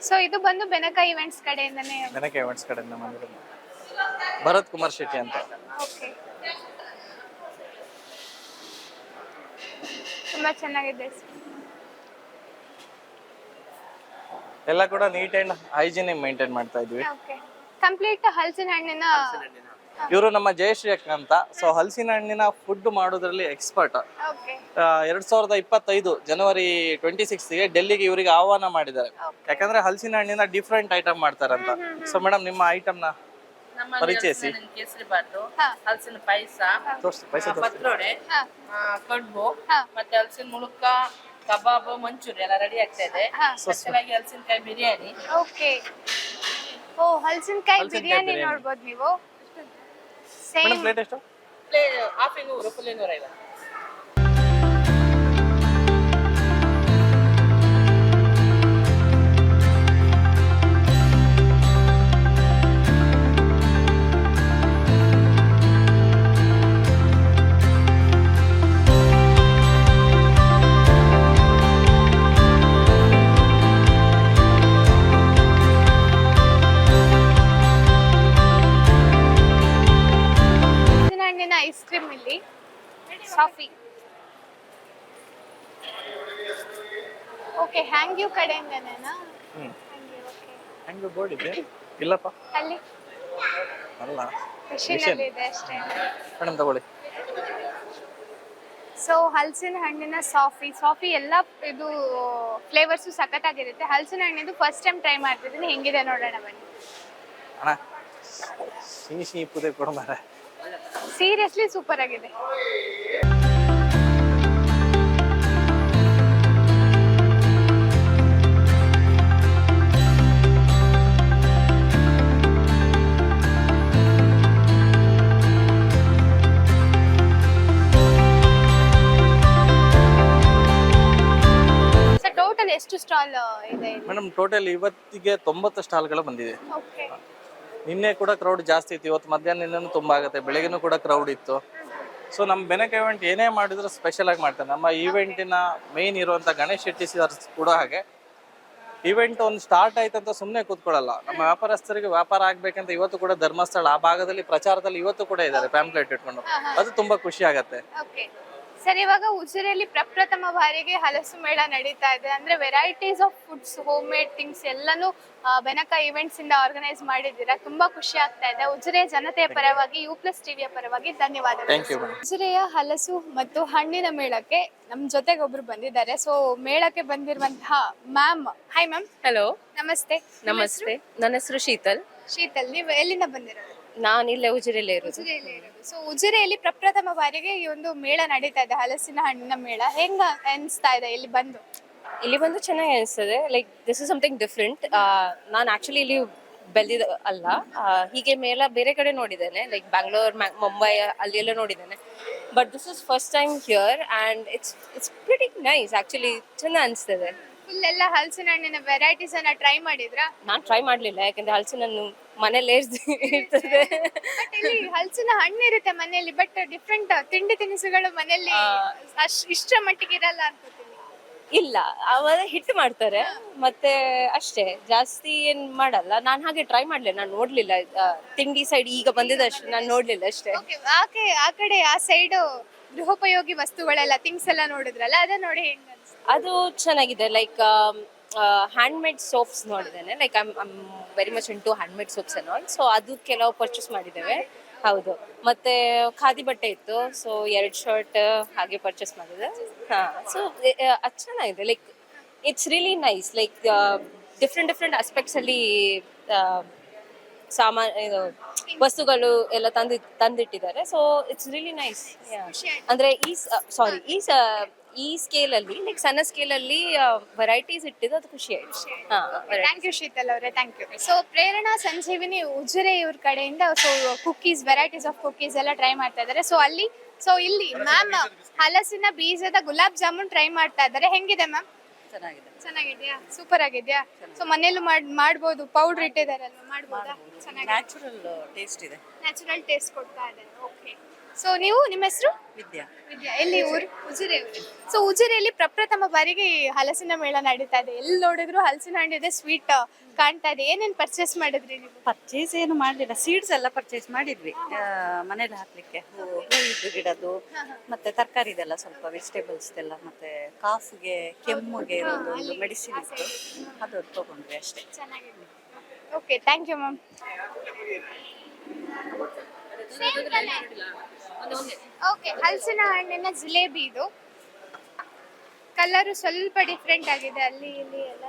ಸೊ ಇದು ಬಂದು ಬೆನಕ ಇವೆಂಟ್ಸ್ ಕಡೆಯಿಂದನೇ. ಬೆನಕ ಇವೆಂಟ್ಸ್ ಕಡೆಯಿಂದ ಬಂದಿರೋದು ಭರತ್ ಕುಮಾರ್ ಶೆಟ್ಟಿ ಅಂತ. ತುಂಬಾ ಚೆನ್ನಾಗಿದೆ. ಎಲ್ಲ ಕೂಡ ನೀಟ್ ಅಂಡ್ ಹೈಜಿನಿಕ್ ಮೇಂಟೈನ್ ಮಾಡ್ತಾ ಇದ್ವಿ. ಕಂಪ್ಲೀಟ್ ಹಲಸಿನ ಹಣ್ಣಿನ. ಇವರು ನಮ್ಮ ಜಯಶ್ರೀ ಅಕ್ಕ ಅಂತ. ಸೊ ಹಲಸಿನ ಹಣ್ಣಿನ ಫುಡ್ ಮಾಡೋದ್ರಲ್ಲಿ ಎಕ್ಸ್ಪರ್ಟ್. 2025 ಜನವರಿ 26ಗೆ ಡೆಲ್ಲಿಗೆ ಇವರಿಗೆ ಆಹ್ವಾನ ಮಾಡಿದ್ದಾರೆ. ಯಾಕಂದ್ರೆ ಹಲಸಿನ ಹಣ್ಣಿನ ಡಿಫ್ರೆಂಟ್ ಐಟಮ್ ಮಾಡ್ತಾರಂತ. ಸೊ ಮೇಡಮ್ ನಿಮ್ಮ ಐಟಮ್ ನ ಪರಿಚಯಿಸಿ. ಕೇಸರಿ ಬಾತು, ಹಲಸಿನ ಪಾಯಸ, ಪತ್ರೊಡೆ, ಕಡುಬು, ಮತ್ತೆ ಹಲಸಿನ ಮುಳುಕ, ಕಬಾಬ್, ಮಂಚೂರಿ ಎಲ್ಲ ರೆಡಿ ಆಗ್ತಾ ಇದೆ. ಸ್ಪೆಷಲಾಗಿ ಹಲಸಿನಕಾಯಿ ಬಿರಿಯಾನಿ. ಓ ಹಲಸಿನಕಾಯಿ ಬಿರಿಯಾನಿ ನೋಡ್ಬೋದು ನೀವು. ಪ್ಲೇಟ್ ಎಷ್ಟು? Half 200 full 250. ಹಲಸಿನ ಹಣ್ಣಿನ ಐಸ್ ಕ್ರೀಮ್ ಇಲ್ಲಿ ಸಾಫಿ. Okay, hang you ಕಡೆಯಿಂದನೇನಾ? ಹಂಗೆ ಬೋರ್ಡ್ ಇದೆ ಇಲ್ಲಪ್ಪ ಅಲ್ಲಿ ಅಲ್ಲ ಮಿಷಿನಲ್ಲಿ ಇದೆ ಅಷ್ಟೇ. ಮೇಡಮ್ ತಗೊಳ್ಳಿ. ಸೊ ಹಲಸಿನ ಹಣ್ಣಿನ ಸಾಫಿ ಎಲ್ಲ ಇದು ಫ್ಲೇವರ್ಸು ಸಖತ್ತಾಗಿರುತ್ತೆ. ಹಲಸಿನ ಹಣ್ಣಿಂದು ಫಸ್ಟ್ ಟೈಮ್ ಟ್ರೈ ಮಾಡ್ತಿದ್ದೀನಿ, ಹೆಂಗಿದೆ ನೋಡೋಣ ಬನ್ನಿ. ಅಣ್ಣ ಸಿಹಿ ಪುದೆ ಕೊಡು ಮಾರೆ. ಸೀರಿಯಸ್ಲಿ ಸೂಪರ್ ಆಗಿದೆ. ಸರ್ ಟೋಟಲ್ ಎಷ್ಟು ಸ್ಟಾಲ್ ಇದೆ? ಮೇಡಮ್ ಟೋಟಲ್ ಇವತ್ತಿಗೆ 90 ಸ್ಟಾಲ್ಗಳು ಬಂದಿದೆ. ಓಕೆ. ನಿನ್ನೆ ಕೂಡ ಕ್ರೌಡ್ ಜಾಸ್ತಿ ಇತ್ತು, ಇವತ್ತು ಮಧ್ಯಾಹ್ನದಿಂದನೂ ತುಂಬಾ ಆಗುತ್ತೆ, ಬೆಳಗ್ಗೆನೂ ಕೂಡ ಕ್ರೌಡ್ ಇತ್ತು. ಸೊ ನಮ್ಮ ಬೆನಕ ಇವೆಂಟ್ ಏನೇ ಮಾಡಿದ್ರು ಸ್ಪೆಷಲ್ ಆಗಿ ಮಾಡ್ತಾರೆ. ನಮ್ಮ ಈವೆಂಟಿನ ಮೇನ್ ಇರುವಂಥ ಗಣೇಶ್ ಶೆಟ್ಟಿ ಸರ್ಸ್ ಕೂಡ ಹಾಗೆ ಇವೆಂಟ್ ಒಂದು ಸ್ಟಾರ್ಟ್ ಆಯ್ತು ಅಂತ ಸುಮ್ಮನೆ ಕೂತ್ಕೊಳ್ಳಲ್ಲ. ನಮ್ಮ ವ್ಯಾಪಾರಸ್ಥರಿಗೆ ವ್ಯಾಪಾರ ಆಗ್ಬೇಕಂತ ಇವತ್ತು ಕೂಡ ಧರ್ಮಸ್ಥಳ ಆ ಭಾಗದಲ್ಲಿ ಪ್ರಚಾರದಲ್ಲಿ ಇವತ್ತು ಕೂಡ ಇದ್ದಾರೆ ಪ್ಯಾಂಪ್ಲೆಟ್ ಇಟ್ಕೊಂಡು. ಅದು ತುಂಬಾ ಖುಷಿ ಆಗತ್ತೆ. ಓಕೆ ಸರ್, ಇವಾಗ ಉಜಿರೆಯಲ್ಲಿ ಪ್ರಪ್ರಥಮ ಬಾರಿಗೆ ಹಲಸು ಮೇಳ ನಡೀತಾ ಇದೆ. ಅಂದ್ರೆ varieties of foods, home made things ಎಲ್ಲಾನು ಬೆನಕ ಇವೆಂಟ್ಸ್ ಇಂದ ಆರ್ಗನೈಸ್ ಮಾಡಿದ್ದೀರಾ. ತುಂಬಾ ಖುಷಿ ಆಗ್ತಾ ಇದೆ. ಉಜಿರೆಯ ಜನತೆಯ ಪರವಾಗಿ U+ ಟಿವಿಯ ಪರವಾಗಿ ಧನ್ಯವಾದಗಳು. Thank you madam. ಉಜಿರೆಯ ಹಲಸು ಮತ್ತು ಹಣ್ಣಿನ ಮೇಳಕ್ಕೆ ನಮ್ ಜೊತೆಗೆ ಒಬ್ರು ಬಂದಿದ್ದಾರೆ. ಸೊ ಮೇಳಕ್ಕೆ ಬಂದಿರುವಂತಹ ಮ್ಯಾಮ್. Hi ma'am. ಹಲೋ, ನಮಸ್ತೆ. ನಮಸ್ತೆ. ನನ್ನ ಹೆಸರು ಶೀತಲ್. ಶೀತಲ್, ನೀವು ಎಲ್ಲಿಂದ ಬಂದಿರೋದು? ನಾನು ಇಲ್ಲೇ ಉಜಿರೆಯಲ್ಲೇ ಇರೋದು. ಉಜಿರೆಯಲ್ಲಿ ಇರೋದು. ಸೊ ಉಜಿರೆಯಲ್ಲಿ ಪ್ರಪ್ರಥಮ ಬಾರಿಗೆ ಈ ಒಂದು ಮೇಳ ನಡೀತಾ ಇದೆ, ಹಲಸಿನ ಹಣ್ಣಿನ ಮೇಳ. ಹೆಂಗ ಅನಿಸ್ತಾ ಇದೆ ಇಲ್ಲಿ ಬಂದು? ಇಲ್ಲಿ ಬಂದು ಚೆನ್ನಾಗಿ ಅನಿಸ್ತದೆ. Like this is something different. ನಾನು ಆಕ್ಚುಲಿ ಇಲ್ಲಿ ಬೆಳೆದಿದ್ದ ಅಲ್ಲ, ಹೀಗೆ ಮೇಳ ಬೇರೆ ಕಡೆ ನೋಡಿದ್ದೇನೆ, ಲೈಕ್ ಬ್ಯಾಂಗ್ಳೂರ್, ಮುಂಬೈ ಅಲ್ಲೆಲ್ಲ ನೋಡಿದ್ದೇನೆ. But this is first time here and it's pretty nice. Actually ಚೆನ್ನಾಗಿ ಅನಿಸ್ತದೆ. ಫುಲ್ ಎಲ್ಲ ಹಲಸಿನ ಹಣ್ಣಿನ ವೆರೈಟೀಸ್ ಅನ್ನ ಟ್ರೈ ಮಾಡಿದ್ರಾ? ನಾನು ಟ್ರೈ ಮಾಡಲಿಲ್ಲ, ಯಾಕಂದ್ರೆ ಹಲಸಿನ ಮನೇಲಿ ಇರ್ತದೆ. ಬಟ್ ಇಲ್ಲಿ ಹಲಸಿನ ಹಣ್ಣು ಇರುತ್ತೆ ಮನೆಯಲ್ಲಿ, ಬಟ್ ಡಿಫ್ರೆಂಟ್ ತಿಂಡಿ ತಿನಿಸುಗಳು ಮನೆಯಲ್ಲಿ ಇಷ್ಟರ ಮಟ್ಟಿಗೆ ಇರಲ್ಲ ಅನ್ಕೋತೀನಿ. ಇಲ್ಲ, ಅವರ ಹಿಟ್ಟು ಮಾಡ್ತಾರೆ ಮತ್ತೆ ಅಷ್ಟೇ, ಜಾಸ್ತಿ ಏನ್ ಮಾಡಲ್ಲ. ನಾನು ಹಾಗೆ ಟ್ರೈ ಮಾಡ್ಲಿಲ್ಲ, ನಾನು ನೋಡ್ಲಿಲ್ಲ. ತಿಂಡಿ ಸೈಡ್ ಈಗ ಬಂದಿದ್ದಷ್ಟು ನಾನು ನೋಡ್ಲಿಲ್ಲ ಅಷ್ಟೇ. ಓಕೆ, ಆ ಕಡೆ ಆ ಸೈಡ್ ಗೃಹೋಪಯೋಗಿ ವಸ್ತುಗಳೆಲ್ಲ ಥಿಂಗ್ಸ್ ಎಲ್ಲ ನೋಡಿದ್ರಲ್ಲ, ಅದ ನೋಡಿ ಹೆಂಗ ಅನ್ಸುತ್ತೆ? ಅದು ಚೆನ್ನಾಗಿದೆ. ಲೈಕ್ ಹ್ಯಾಂಡ್ ಮೇಡ್ ಸೋಪ್ಸ್ ನೋಡಿದ್ದೇನೆ. Like I am very much into hand made soaps and all. So ಅದು ಕೆಲವು ಪರ್ಚೇಸ್ ಮಾಡಿದ್ದೇವೆ. ಹೌದು. ಮತ್ತೆ ಖಾದಿ ಬಟ್ಟೆ ಇತ್ತು, ಸೊ 2 ಶರ್ಟ್ ಹಾಗೆ ಪರ್ಚೇಸ್ ಮಾಡಿದೆ. ಸೊ ಅದು ಚೆನ್ನಾಗಿದೆ. Like it's really nice. Like different aspects ಅಲ್ಲಿ ವಸ್ತುಗಳು ಎಲ್ಲ ತಂದಿಟ್ಟಿದ್ದಾರೆ. So it's really nice. ಅಂದ್ರೆ ಈ ಸ್ಕೇಲ್ ಅಲ್ಲಿ, ಲೈಕ್ ಸಣ್ಣ ಸ್ಕೇಲ್ ಅಲ್ಲಿ ವೆರೈಟೀಸ್ ಇಟ್ಟಿದ್ದು, ಅದು ಖುಷಿ ಆಯ್ತು. ಥ್ಯಾಂಕ್ ಯು ಶೀತಲ್ ಅವರೇ, ಥ್ಯಾಂಕ್ ಯು. ಸೊ ಪ್ರೇರಣಾ ಸಂಜೀವಿನಿ ಉಜಿರೆ ಇವ್ರ ಕಡೆಯಿಂದ so cookies, varieties of cookies ಎಲ್ಲ ಟ್ರೈ ಮಾಡ್ತಾ ಇದ್ದಾರೆ. ಸೊ ಇಲ್ಲಿ ಮ್ಯಾಮ್ ಹಲಸಿನ ಬೀಜದ ಗುಲಾಬ್ ಜಾಮೂನ್ ಟ್ರೈ ಮಾಡ್ತಾ ಇದ್ದಾರೆ. ಹೆಂಗಿದೆ ಮ್ಯಾಮ್? ಚೆನ್ನಾಗಿದ್ಯಾ? ಸೂಪರ್ ಆಗಿದ್ಯಾ? ಸೊ ಮನೇಲಿ ಮಾಡ್ಬೋದು, ಪೌಡರ್ ಇಟ್ಟಿದಾರಲ್ವಾ, ಮಾಡ್ಬೋದಾ? ನ್ಯಾಚುರಲ್ ಟೇಸ್ಟ್ ಇದೆ. ನ್ಯಾಚುರಲ್ ಟೇಸ್ಟ್ ಕೊಡ್ತಾ ಇದ್ದಾರೆ. ಓಕೆ. ಸೊ ನೀವು, ನಿಮ್ಮ ಹೆಸರು? ವಿದ್ಯಾ. ಎಲ್ಲಿ ಊರು? ಉಜಿರೆ ಊರು. ಸೊ ಉಜಿರೆಯಲ್ಲಿ ಪ್ರಪ್ರಥಮ ಬಾರಿಗೆ ಈ ಹಲಸಿನ ಮೇಳ ನಡೀತಾ ಇದೆ. ಎಲ್ಲಿ ನೋಡಿದ್ರು ಹಲಸಿನ ಹಣ್ಣಿದೆ, ಸ್ವೀಟ್ ಕಾಣ್ತಾ ಇದೆ. ಏನೇನ್ ಪರ್ಚೇಸ್ ಮಾಡಿದ್ರಿ ನೀವು? ಪರ್ಚೇಸ್ ಏನು ಮಾಡಲಿಲ್ಲ, ಸೀಡ್ಸ್ ಎಲ್ಲ ಪರ್ಚೇಸ್ ಮಾಡಿದ್ವಿ ಮನೇಲಿ ಹಾಕ್ಲಿಕ್ಕೆ. ಹೂವಿದ್ದು ಗಿಡದ್ದು ಮತ್ತೆ ತರಕಾರಿ ಇದೆಲ್ಲ, ಸ್ವಲ್ಪ ವೆಜಿಟೇಬಲ್ಸ್ ಎಲ್ಲ, ಮತ್ತೆ ಕಾಫ್ಗೆ, ಕೆಮ್ಮಿಗೆ ಇರೋದು ಒಂದು ಮೆಡಿಸಿನ್ ಇತ್ತು, ಅದು ತಗೊಂಡ್ವಿ ಅಷ್ಟೇ. ಚೆನ್ನಾಗಿದೆ. Okay, thank you ma'am. Okay, ಹಲಸಿನ ಹಣ್ಣಿನ ಜಿಲೇಬಿ ಇದು. ಕಲರು ಸ್ವಲ್ಪ ಡಿಫ್ರೆಂಟ್ ಆಗಿದೆ, ಅಲ್ಲಿ ಇಲ್ಲಿ ಎಲ್ಲ.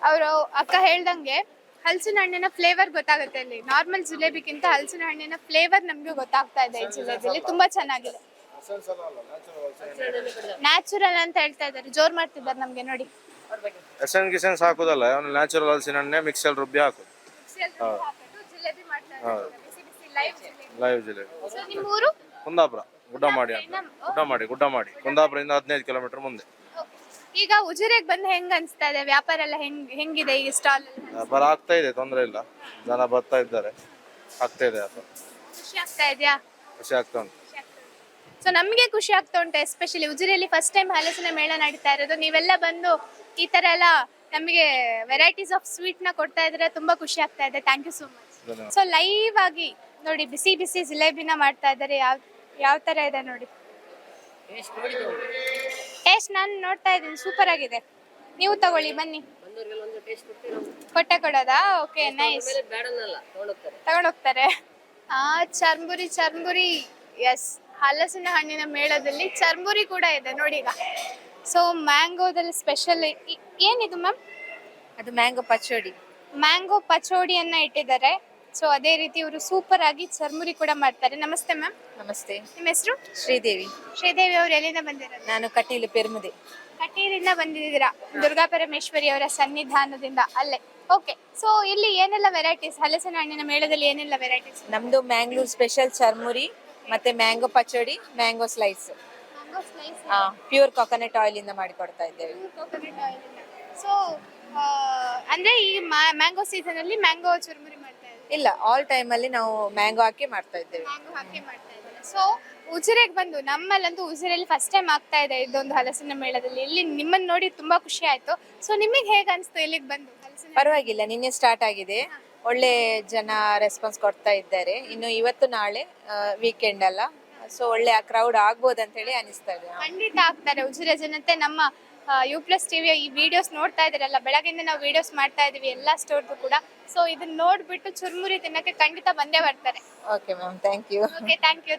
ಅವರು ಅಕ್ಕ ಹೇಳ್ದಂಗೆ ಹಲಸಿನ ಹಣ್ಣಿನ ಫ್ಲೇವರ್ ಗೊತ್ತಾಗುತ್ತೆ ಇಲ್ಲಿ. ನಾರ್ಮಲ್ ಜಿಲೇಬಿಗಿಂತ ಹಲಸಿನ ಹಣ್ಣಿನ ಫ್ಲೇವರ್ ನಮ್ಗೆ ಗೊತ್ತಾಗ್ತಾ ಇದೆ ಈ ಜಿಲೇಬಿಲಿ. ತುಂಬಾ ಚೆನ್ನಾಗಿದೆ. ನ್ಯಾಚುರಲ್ ಅಂತ ಹೇಳ್ತಾ ಇದ್ದಾರೆ, ಜೋರ್ ಮಾಡ್ತಿದ್ದಾರೆ ನಮ್ಗೆ ನೋಡಿ. ಎಸೆನ್ಸ್ ಹಾಕೋದಲ್ಲ, ನ್ಯಾಚುರಲ್ ಹಲಸಿನ ಹಣ್ಣೆ ಮಿಕ್ಸಲ್ಲಿ ರುಬ್ಬಿ ಹಾಕೋದು. ಜಿಲೇಬಿ ಮಾಡ್ತಾ ಹೌದು ಲೈವ್ ಲೈವ್ ಜಿಲೇಬಿ. ಸೊ ನಿಮ್ಮ ಊರು ಕುಂದಾಪುರ ಗುಡ್ಡಮಾಡಿ ಅಂತ. ಗುಡ್ಡಮಾಡಿ ಕುಂದಾಪುರದಿಂದ 15 ಕಿಲೋಮೀಟರ್ ಮುಂದೆ. ಈಗ ಉಜಿರೆಗೆ ಬಂದು ಹೆಂಗ್ ಅನ್ಸ್ತಾ ಇದೆ? ವ್ಯಾಪಾರ ಎಲ್ಲ ಹೆಂಗಿದೆ ಈ ಸ್ಟಾಲ್? ವ್ಯಾಪಾರ ಆಗ್ತಾ ಇದೆ, ತೊಂದರೆ ಇಲ್ಲ, ಜನ ಬರ್ತಾ ಇದ್ದಾರೆ, ಆಗ್ತಾ ಇದೆ ವ್ಯಾಪಾರ. ಖುಷಿ ಆಗ್ತಾ ಇದೆಯಾ? ಖುಷಿ ಆಗ್ತಾ ಉಂಟು. ಸೊ ನಮ್ಗೆ ಖುಷಿ ಆಗ್ತಾ ಉಂಟು. ಎಸ್ಪೆಷಲಿ ಉಜಿರೆಯಲ್ಲಿ ಫಸ್ಟ್ ಟೈಮ್ ಹಲಸಿನ ಮೇಳ ನಡೀತಾ ಇರೋದು. ನೀವೆಲ್ಲ ಬಂದು ಈ ತರ ಎಲ್ಲ ನಮಗೆ ವೆರೈಟೀಸ್ ಆಫ್ ಸ್ವೀಟ್ ನ ಕೊಡ್ತಾ ಇದ್ರೆ ತುಂಬಾ ಖುಷಿ ಆಗ್ತಾ ಇದೆ. Thank you so much. ಧನ್ಯವಾದ. ಸೊ ಲೈವ್ ಆಗಿ ನೋಡಿ ಬಿಸಿ ಬಿಸಿ ಜಿಲೇಬಿನ ಮಾಡ್ತಾ ಇದ್ದಾರೆ. ಯಾವ ತರ ಇದೆ ನೋಡಿ. ಟೇಸ್ಟ್ ನಾನು ನೋಡ್ತಾ ಇದ್ದೀನಿ, ಸೂಪರ್ ಆಗಿದೆ. ನೀವು ತಗೊಳ್ಳಿ, ಬನ್ನಿ. ಕೊಡೋದಾ? Okay, nice. ತಗೊಂಡೋಗ್ತಾರೆ. ಚರ್ಮುರಿ. ಎಸ್, ಹಲಸಿನ ಹಣ್ಣಿನ ಮೇಳದಲ್ಲಿ ಚರ್ಮುರಿ ಕೂಡ ಇದೆ ನೋಡಿ ಈಗ. ಸೊ ಮ್ಯಾಂಗೋದಲ್ಲಿ ಸ್ಪೆಷಲ್ ಏನಿದು ಮ್ಯಾಮ್? ಅದು ಮ್ಯಾಂಗೋ ಪಚೋಡಿ. ಮ್ಯಾಂಗೋ ಪಚೋಡಿಯನ್ನ ಇಟ್ಟಿದ್ದಾರೆ. ಸೊ ಅದೇ ರೀತಿ ಇವರು ಸೂಪರ್ ಆಗಿ ಚರ್ಮುರಿ ಕೂಡ ಮಾಡ್ತಾರೆ. ನಮಸ್ತೆ ಮ್ಯಾಮ್. ನಮಸ್ತೆ. ನಿಮ್ಮ ಹೆಸರು? ಶ್ರೀದೇವಿ. ಶ್ರೀದೇವಿ ಅವರು ಎಲ್ಲಿಂದ ಬಂದಿರೋದು? ನಾನು ಕಟೀಲು ಪೆರ್ಮುದೆ. ಕಟೀಲಿಂದ ಬಂದಿದ್ದೀರಾ? ದುರ್ಗಾ ಪರಮೇಶ್ವರಿ ಅವರ ಸನ್ನಿಧಾನದಿಂದ ಅಲ್ಲೇ. ಓಕೆ, ಸೊ ಇಲ್ಲಿ ಏನೆಲ್ಲ ವೆರೈಟೀಸ್, ಹಲಸಿನ ಹಣ್ಣಿನ ಮೇಳದಲ್ಲಿ ಏನೆಲ್ಲ ವೆರೈಟೀಸ್? ನಮ್ದು ಮ್ಯಾಂಗ್ಳೂರ್ ಸ್ಪೆಷಲ್ ಚರ್ಮುರಿ, ಮತ್ತೆ mango pachadi, mango slice, pure coconut oil ಇಂದ ಮಾಡಿ ಕೊಡ್ತಾ ಇದ್ದೇವೆ. ಸೊ ಅಂದ್ರೆ ಈ ಮ್ಯಾಂಗೋ ಸೀಸನ್ ಅಲ್ಲಿ ಮ್ಯಾಂಗೋ ಚುರುಮುರಿ ಮಾಡ್ತಾ ಇದ್ದೀವಿ? ಇಲ್ಲ, ಆಲ್ ಟೈಮ್ ಅಲ್ಲಿ ನಾವು ಮ್ಯಾಂಗೋ ಹಾಕಿ ಮಾಡ್ತಾ ಇದ್ದೇವೆ. ಮ್ಯಾಂಗೋ ಹಾಕಿ ಮಾಡ್ತಾ ಇದ್ದಾರೆ. ಸೊ ಉಜಿರೆಗೆ ಬಂದು, ನಮ್ಮಲ್ಲಂತೂ ಉಜಿರೆಯಲ್ಲಿ ಫಸ್ಟ್ ಟೈಮ್ ಆಗ್ತಾ ಇದೆ ಇದೊಂದು ಹಲಸಿನ ಮೇಳದಲ್ಲಿ. ಇಲ್ಲಿ ನಿಮ್ಮನ್ನ ನೋಡಿ ತುಂಬಾ ಖುಷಿ ಆಯ್ತು. ಸೊ ನಿಮಗೆ ಹೇಗೆ ಅನಿಸ್ತು ಇಲ್ಲಿಗೆ ಬಂದು? ಪರವಾಗಿಲ್ಲ, ನಿನ್ನೆ ಸ್ಟಾರ್ಟ್ ಆಗಿದೆ, ಒಳ್ಳೆ ಜನ ರೆಸ್ಪಾನ್ಸ್ ಕೊಡ್ತಾ ಇದ್ದಾರೆ. ಇನ್ನು ಇವತ್ತು ನಾಳೆ ವೀಕೆಂಡ್ ಅಲ್ಲ, ಸೊ ಒಳ್ಳೆ ಕ್ರೌಡ್ ಆಗ್ಬೋದು ಅಂತ ಹೇಳಿ ಅನಿಸ್ತಾ ಇದೆ. ಖಂಡಿತ ಆಗ್ತಾರೆ ಉಜಿರೆ ಜನತೆ. ನಮ್ಮ U+ ಟಿವಿಯ ಈ ವಿಡಿಯೋಸ್ ನೋಡ್ತಾ ಇದ್ದೀರಲ್ಲ, ಬೆಳಗ್ಗೆಯಿಂದ ನಾವು ವಿಡಿಯೋಸ್ ಮಾಡ್ತಾ ಇದೀವಿ ಎಲ್ಲ ಸ್ಟೋರ್ದು ಕೂಡ. ಸೊ ಇದನ್ನ ನೋಡ್ಬಿಟ್ಟು ಚುರುಮುರಿ ತಿನ್ನಕ್ಕೆ ಖಂಡಿತ ಬಂದೇ ಬರ್ತಾರೆ. Okay ma'am, thank you. Okay, thank you.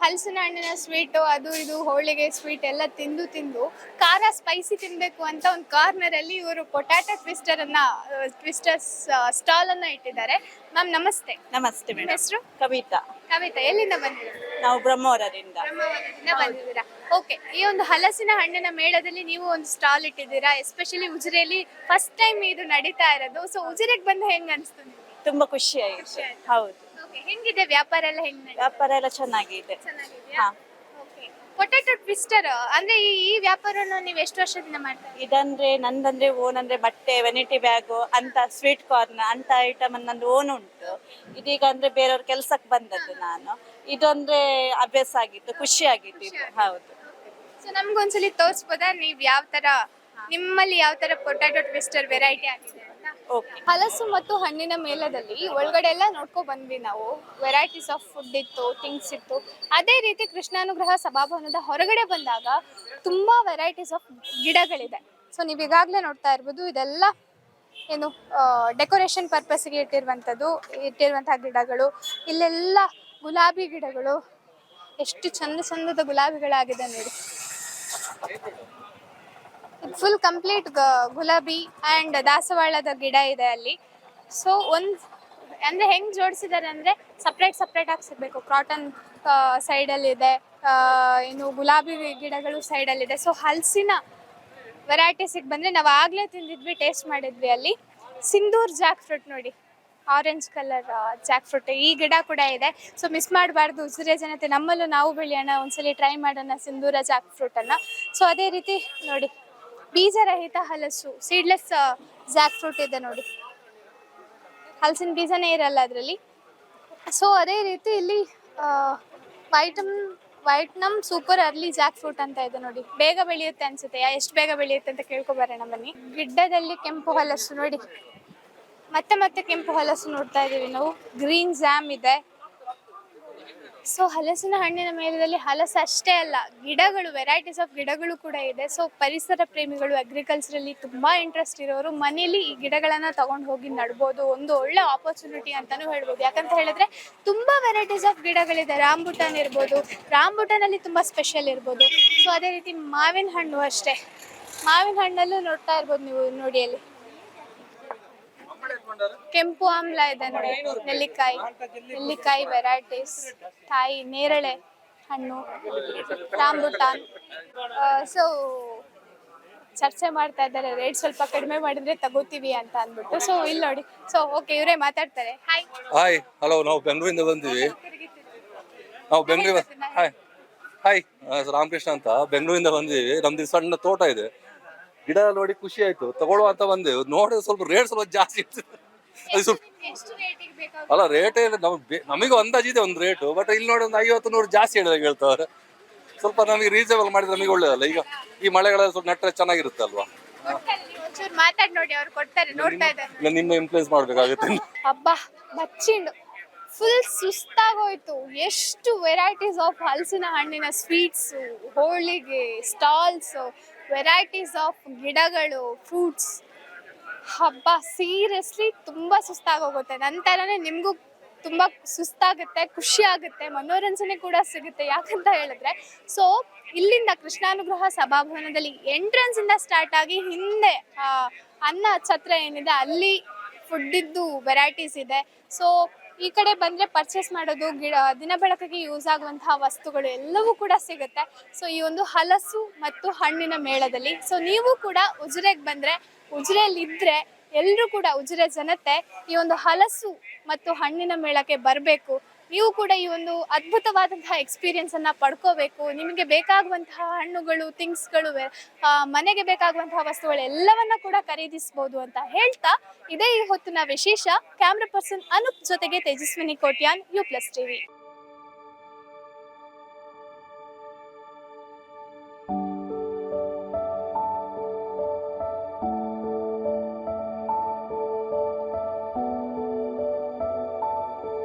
ಹಲಸಿನ ಹಣ್ಣಿನ ಸ್ವೀಟು, ಅದು ಇದು ಹೋಳಿಗೆ ಸ್ವೀಟ್ ಎಲ್ಲ ತಿಂದು ಖಾರ ಸ್ಪೈಸಿ ತಿನ್ಬೇಕು ಅಂತ ಒಂದು ಕಾರ್ನರ್ ಅಲ್ಲಿ ಇವರು ಪೊಟ್ಯಾಟೊ ಟ್ವಿಸ್ಟರ್ಸ್ ಸ್ಟಾಲ್ ಅನ್ನ ಇಟ್ಟಿದ್ದಾರೆ. ಮ್ಯಾಮ್ ನಮಸ್ತೆ. ನಮಸ್ತೆ ಮೇಡಮ್. ಹೆಸರು? ಕವಿತಾ. ಕವಿತಾ, ಎಲ್ಲಿಂದ ಬಂದಿದ್ದೀರಾ? ನಾವು ಬ್ರಹ್ಮವರದಿಂದ. ಬಂದಿದ್ದೀರಾ? ಓಕೆ, ಈ ಒಂದು ಹಲಸಿನ ಹಣ್ಣಿನ ಮೇಳದಲ್ಲಿ ನೀವು ಒಂದು ಸ್ಟಾಲ್ ಇಟ್ಟಿದ್ದೀರಾ. ಎಸ್ಪೆಷಲಿ ಉಜಿರೆಯಲ್ಲಿ ಫಸ್ಟ್ ಟೈಮ್ ಇದು ನಡೀತಾ ಇರೋದು. ಸೊ ಉಜಿರೆಗೆ ಬಂದು ಹೆಂಗ್ ಅನ್ಸ್ತು ನಿಮ್ಗೆ? ತುಂಬಾ ಖುಷಿ ಆಯ್ತು. ಹೌದು. ಹೆಂಗಿದೆ ವ್ಯಾಪಾರ ಎಲ್ಲ? ವ್ಯಾಪಾರ ಎಲ್ಲ ಚೆನ್ನಾಗಿದೆ. ಚೆನ್ನಾಗಿದೆಯಾ? ಓಕೆ. ಪೊಟ್ಯಾಟೊ ಟ್ವಿಸ್ಟರ್ ಅಂದ್ರೆ ಈ ವ್ಯಾಪಾರನ ನೀವು ಎಷ್ಟು ವರ್ಷದಿಂದ ಮಾಡ್ತಾ ಇದ್ದೀರಾ? ಇದಂದ್ರೆ ನಂದಂದ್ರೆ ಓನ್ ಅಂದ್ರೆ ಬಟ್ಟೆ, ವೆನಿಟಿ ಬ್ಯಾಗ್ ಅಂತ, ಸ್ವೀಟ್ ಕಾರ್ನ್ ಅಂತ ಐಟಮ್ ನಂದು ಓನ್ ಉಂಟು. ಇದೀಗ ಅಂದ್ರೆ ಬೇರೆಯವ್ರ ಕೆಲ್ಸಕ್ಕೆ ಬಂದದ್ದು ನಾನು. ಇದೊಂದ್ರೆ ಅಭ್ಯಾಸ ಆಗಿತ್ತು, ಖುಷಿ ಆಗಿತ್ತು ಇದು. ಹೌದು. ಸೊ ನಮ್ಗೊಂದ್ಸಲಿ ತೋರಿಸ್ಬೋದಾ ನೀವು ನಿಮ್ಮಲ್ಲಿ ಯಾವ ತರ ಪೊಟ್ಯಾಟೊ ಟ್ವಿಸ್ಟರ್ ವೆರೈಟಿ ಆಗಿದೆ ಅಂತ? ಓಕೆ. ಹಲಸು ಮತ್ತು ಹಣ್ಣಿನ ಮೇಳದಲ್ಲಿ ಒಳಗಡೆ ಎಲ್ಲ ನೋಡ್ಕೊ ಬಂದ್ವಿ ನಾವು. ವೆರೈಟೀಸ್ ಆಫ್ ಫುಡ್ ಇತ್ತು, ಥಿಂಗ್ಸ್ ಇತ್ತು. ಅದೇ ರೀತಿ ಕೃಷ್ಣಾನುಗ್ರಹ ಸಭಾಭವನದ ಹೊರಗಡೆ ಬಂದಾಗ ತುಂಬಾ ವೆರೈಟೀಸ್ ಆಫ್ ಗಿಡಗಳಿದೆ. ಸೊ ನೀವು ಈಗಾಗಲೇ ನೋಡ್ತಾ ಇರ್ಬೋದು, ಇದೆಲ್ಲ ಏನು ಡೆಕೋರೇಷನ್ ಪರ್ಪಸ್ಗೆ ಇಟ್ಟಿರುವಂತಹ ಗಿಡಗಳು. ಇಲ್ಲೆಲ್ಲ ಗುಲಾಬಿ ಗಿಡಗಳು, ಎಷ್ಟು ಚಂದದ ಗುಲಾಬಿಗಳಾಗಿದೆ ನೋಡಿ. ಫುಲ್ ಕಂಪ್ಲೀಟ್ ಗುಲಾಬಿ ಅಂಡ್ ದಾಸವಾಳದ ಗಿಡ ಇದೆ ಅಲ್ಲಿ. ಸೊ ಅಂದ್ರೆ ಹೆಂಗ್ ಜೋಡಿಸಿದ್ದಾರೆ ಅಂದ್ರೆ ಸಪ್ರೇಟ್ ಆಗಿ ಸಿಗ್ಬೇಕು. ಕಾಟನ್ ಸೈಡಲ್ಲಿ ಇದೆ, ಇನ್ನು ಗುಲಾಬಿ ಗಿಡಗಳು ಸೈಡಲ್ಲಿದೆ. ಸೊ ಹಲಸಿನ ವೆರೈಟೀಸಿಗೆ ಬಂದ್ರೆ ನಾವು ಆಗ್ಲೇ ತಿಂದಿದ್ವಿ, ಟೇಸ್ಟ್ ಮಾಡಿದ್ವಿ ಅಲ್ಲಿ. ಸಿಂಧೂರ್ ಜಾಕ್ ಫ್ರೂಟ್ ನೋಡಿ, ಆರೆಂಜ್ ಕಲರ್ ಜಾಕ್ ಫ್ರೂಟ್. ಈ ಗಿಡ ಕೂಡ ಇದೆ. ಸೊ ಮಿಸ್ ಮಾಡಬಾರ್ದು ಉಜಿರೆ ಜನತೆ. ನಮ್ಮಲ್ಲೂ ನಾವು ಬೆಳೆಯೋಣ, ಒಂದ್ಸಲಿ ಟ್ರೈ ಮಾಡೋಣ ಸಿಂಧೂರ ಜಾಕ್ ಫ್ರೂಟ್ ಅನ್ನ. ಸೊ ಅದೇ ರೀತಿ ನೋಡಿ, ಬೀಜರಹಿತ ಹಲಸು, ಸೀಡ್ಲೆಸ್ ಜಾಕ್ ಫ್ರೂಟ್ ಇದೆ ನೋಡಿ. ಹಲಸಿನ ಬೀಜನೇ ಇರಲ್ಲ ಅದರಲ್ಲಿ. ಸೊ ಅದೇ ರೀತಿ ಇಲ್ಲಿ ವೈಟ್ನಮ್ ಸೂಪರ್ ಅರ್ಲಿ ಜಾಕ್ ಫ್ರೂಟ್ ಅಂತ ಇದೆ ನೋಡಿ. ಬೇಗ ಬೆಳೆಯುತ್ತೆ ಅನ್ಸುತ್ತೆ. ಎಷ್ಟು ಬೇಗ ಬೆಳೆಯುತ್ತೆ ಅಂತ ಕೇಳ್ಕೊಬರೋಣ ಬನ್ನಿ. ಗಿಡ್ಡದಲ್ಲಿ ಕೆಂಪು ಹಲಸು ನೋಡಿ, ಮತ್ತೆ ಕೆಂಪು ಹಲಸು ನೋಡ್ತಾ ಇದೀವಿ ನಾವು. ಗ್ರೀನ್ ಜಾಮ್ ಇದೆ. ಸೊ ಹಲಸಿನ ಹಣ್ಣಿನ ಮೇಲದಲ್ಲಿ ಹಲಸು ಅಷ್ಟೇ ಅಲ್ಲ, ಗಿಡಗಳು, ವೆರೈಟೀಸ್ ಆಫ್ ಗಿಡಗಳು ಕೂಡ ಇದೆ. ಸೊ ಪರಿಸರ ಪ್ರೇಮಿಗಳು, ಅಗ್ರಿಕಲ್ಚರಲ್ಲಿ ತುಂಬಾ ಇಂಟ್ರೆಸ್ಟ್ ಇರೋರು ಮನೇಲಿ ಈ ಗಿಡಗಳನ್ನ ತಗೊಂಡು ಹೋಗಿ ನಡ್ಬೋದು. ಒಂದು ಒಳ್ಳೆ ಆಪರ್ಚುನಿಟಿ ಅಂತಾನೂ ಹೇಳ್ಬೋದು. ಯಾಕಂತ ಹೇಳಿದ್ರೆ ತುಂಬಾ ವೆರೈಟೀಸ್ ಆಫ್ ಗಿಡಗಳಿದೆ. ರಾಂಬುಟಾನ್ ಇರ್ಬೋದು, ರಾಂಬುಟಾನಲ್ಲಿ ತುಂಬಾ ಸ್ಪೆಷಲ್ ಇರ್ಬೋದು. ಸೊ ಅದೇ ರೀತಿ ಮಾವಿನ ಹಣ್ಣು ಅಷ್ಟೇ, ಮಾವಿನ ಹಣ್ಣಲ್ಲೂ ನೋಡ್ತಾ ಇರ್ಬೋದು ನೀವು. ನೋಡಿ ಅಲ್ಲಿ ಕೆಂಪು ಆಮ್ಲ ಇದೆ ನೋಡಿ, ನೆಲ್ಲಿಕಾಯಿ ವೆರೈಟೀಸ್, ತಾಯಿ ನೇರಳೆ ಹಣ್ಣು, ರಾಂಬುಟಾನ್. ಸೊ ಚರ್ಚೆ ಮಾಡ್ತಾ ಇದ್ದಾರೆ, ರೇಟ್ ಸ್ವಲ್ಪ ಕಡಿಮೆ ಮಾಡಿದ್ರೆ ತಗೋತೀವಿ ಅಂತ ಅಂದ್ಬಿಟ್ಟು. ಸೊ ಇಲ್ಲಿ ನೋಡಿ. ಸೊ ಓಕೆ, ಇವರೇ ಮಾತಾಡ್ತಾರೆ. Hi, hello. ನಾವು ಬೆಂಗಳೂರಿಂದ ಬಂದಿವಿ. ಹಾಯ್, ರಾಮಕೃಷ್ಣ ಅಂತ, ಬೆಂಗಳೂರಿಂದ ಬಂದಿವಿ. ನಮ್ದು ಸಣ್ಣ ತೋಟ ಇದೆ. ಗಿಡ ನೋಡಿ ಖುಷಿ ಆಯ್ತು, ತಗೊಳ್ಳುವ ಅಂತ ಬಂದೆವು. ನೋಡಿ ಸ್ವಲ್ಪ ರೇಟ್ ಸ್ವಲ್ಪ ಜಾಸ್ತಿ ಇತ್ತು. ಅಲ್ಲ, ರೇಟ್ ನಮಗೆ ಅಂದಾಜಿದೆ ಒಂದು ರೇಟು, ಬಟ್ ಇಲ್ಲಿ ನೋಡಿ ಒಂದು 50-100 ಜಾಸ್ತಿ ಹೇಳ್ತಾವ್ರೆ. ಸ್ವಲ್ಪ ನಮಗೆ ರೀಸನಬಲ್ ಮಾಡಿದ್ರೆ ನಮಗೆ ಒಳ್ಳೇದಲ್ಲ. ಈಗ ಈ ಮಳೆಗಳಲ್ಲಿ ಸ್ವಲ್ಪ ನೆಟ್ಟರೆ ಚೆನ್ನಾಗಿರುತ್ತೆ ಅಲ್ವಾ. ನಿಮ್ಮ ಇನ್ಫ್ಲೂಯೆನ್ಸ್ ಮಾಡ್ಬೇಕಾಗುತ್ತೆ. ಅಬ್ಬಾ, ಬಚ್ಚಿಂಡು ಫುಲ್ ಸುಸ್ತಾಗೋಯ್ತು. ಎಷ್ಟು ವೆರೈಟೀಸ್ ಆಫ್ ಹಲಸಿನ ಹಣ್ಣಿನ sweets, holige stalls, varieties of ಗಿಡಗಳು, ಫ್ರೂಟ್ಸ್. ಹಬ್ಬ, ಸೀರಿಯಸ್ಲಿ ತುಂಬಾ ಸುಸ್ತಾಗೋಗುತ್ತೆ. ನಂತರನೇ ನಿಮಗೂ ತುಂಬಾ ಸುಸ್ತಾಗುತ್ತೆ, ಖುಷಿ ಆಗುತ್ತೆ, ಮನೋರಂಜನೆ ಕೂಡ ಸಿಗುತ್ತೆ. ಯಾಕಂತ ಹೇಳಿದ್ರೆ, ಸೊ ಇಲ್ಲಿಂದ ಕೃಷ್ಣಾನುಗ್ರಹ ಸಭಾಭವನದಲ್ಲಿ ಎಂಟ್ರೆನ್ಸ್ ಇಂದ ಸ್ಟಾರ್ಟ್ ಆಗಿ ಹಿಂದೆ ಅನ್ನ ಛತ್ರ ಏನಿದೆ ಅಲ್ಲಿ ಫುಡ್ಡಿದ್ದು ವೆರೈಟೀಸ್ ಇದೆ. ಸೊ ಈ ಕಡೆ ಬಂದರೆ ಪರ್ಚೇಸ್ ಮಾಡೋದು, ದಿನ ಬೆಳಕಿಗೆ ಯೂಸ್ ಆಗುವಂತಹ ವಸ್ತುಗಳು ಎಲ್ಲವೂ ಕೂಡ ಸಿಗುತ್ತೆ. ಸೊ ಈ ಒಂದು ಹಲಸು ಮತ್ತು ಹಣ್ಣಿನ ಮೇಳದಲ್ಲಿ ಸೊ ನೀವು ಕೂಡ ಉಜಿರೆಗೆ ಬಂದರೆ, ಉಜಿರೆಯಲ್ಲಿ ಇದ್ದರೆ ಎಲ್ಲರೂ ಕೂಡ, ಉಜಿರೆ ಜನತೆ ಈ ಒಂದು ಹಲಸು ಮತ್ತು ಹಣ್ಣಿನ ಮೇಳಕ್ಕೆ ಬರಬೇಕು. ನೀವು ಕೂಡ ಈ ಒಂದು ಅದ್ಭುತವಾದಂತಹ ಎಕ್ಸ್ಪೀರಿಯನ್ಸನ್ನು ಪಡ್ಕೋಬೇಕು. ನಿಮಗೆ ಬೇಕಾಗುವಂತಹ ಹಣ್ಣುಗಳು, ಥಿಂಗ್ಸ್ಗಳು, ಮನೆಗೆ ಬೇಕಾಗುವಂತಹ ವಸ್ತುಗಳು ಎಲ್ಲವನ್ನ ಕೂಡ ಖರೀದಿಸ್ಬೋದು ಅಂತ ಹೇಳ್ತಾ, ಇದೇ ಈ ಹೊತ್ತಿನ ವಿಶೇಷ. ಕ್ಯಾಮ್ರಾ ಪರ್ಸನ್ ಅನೂಪ್ ಜೊತೆಗೆ ತೇಜಸ್ವಿನಿ ಕೋಟ್ಯಾನ್, U+ TV.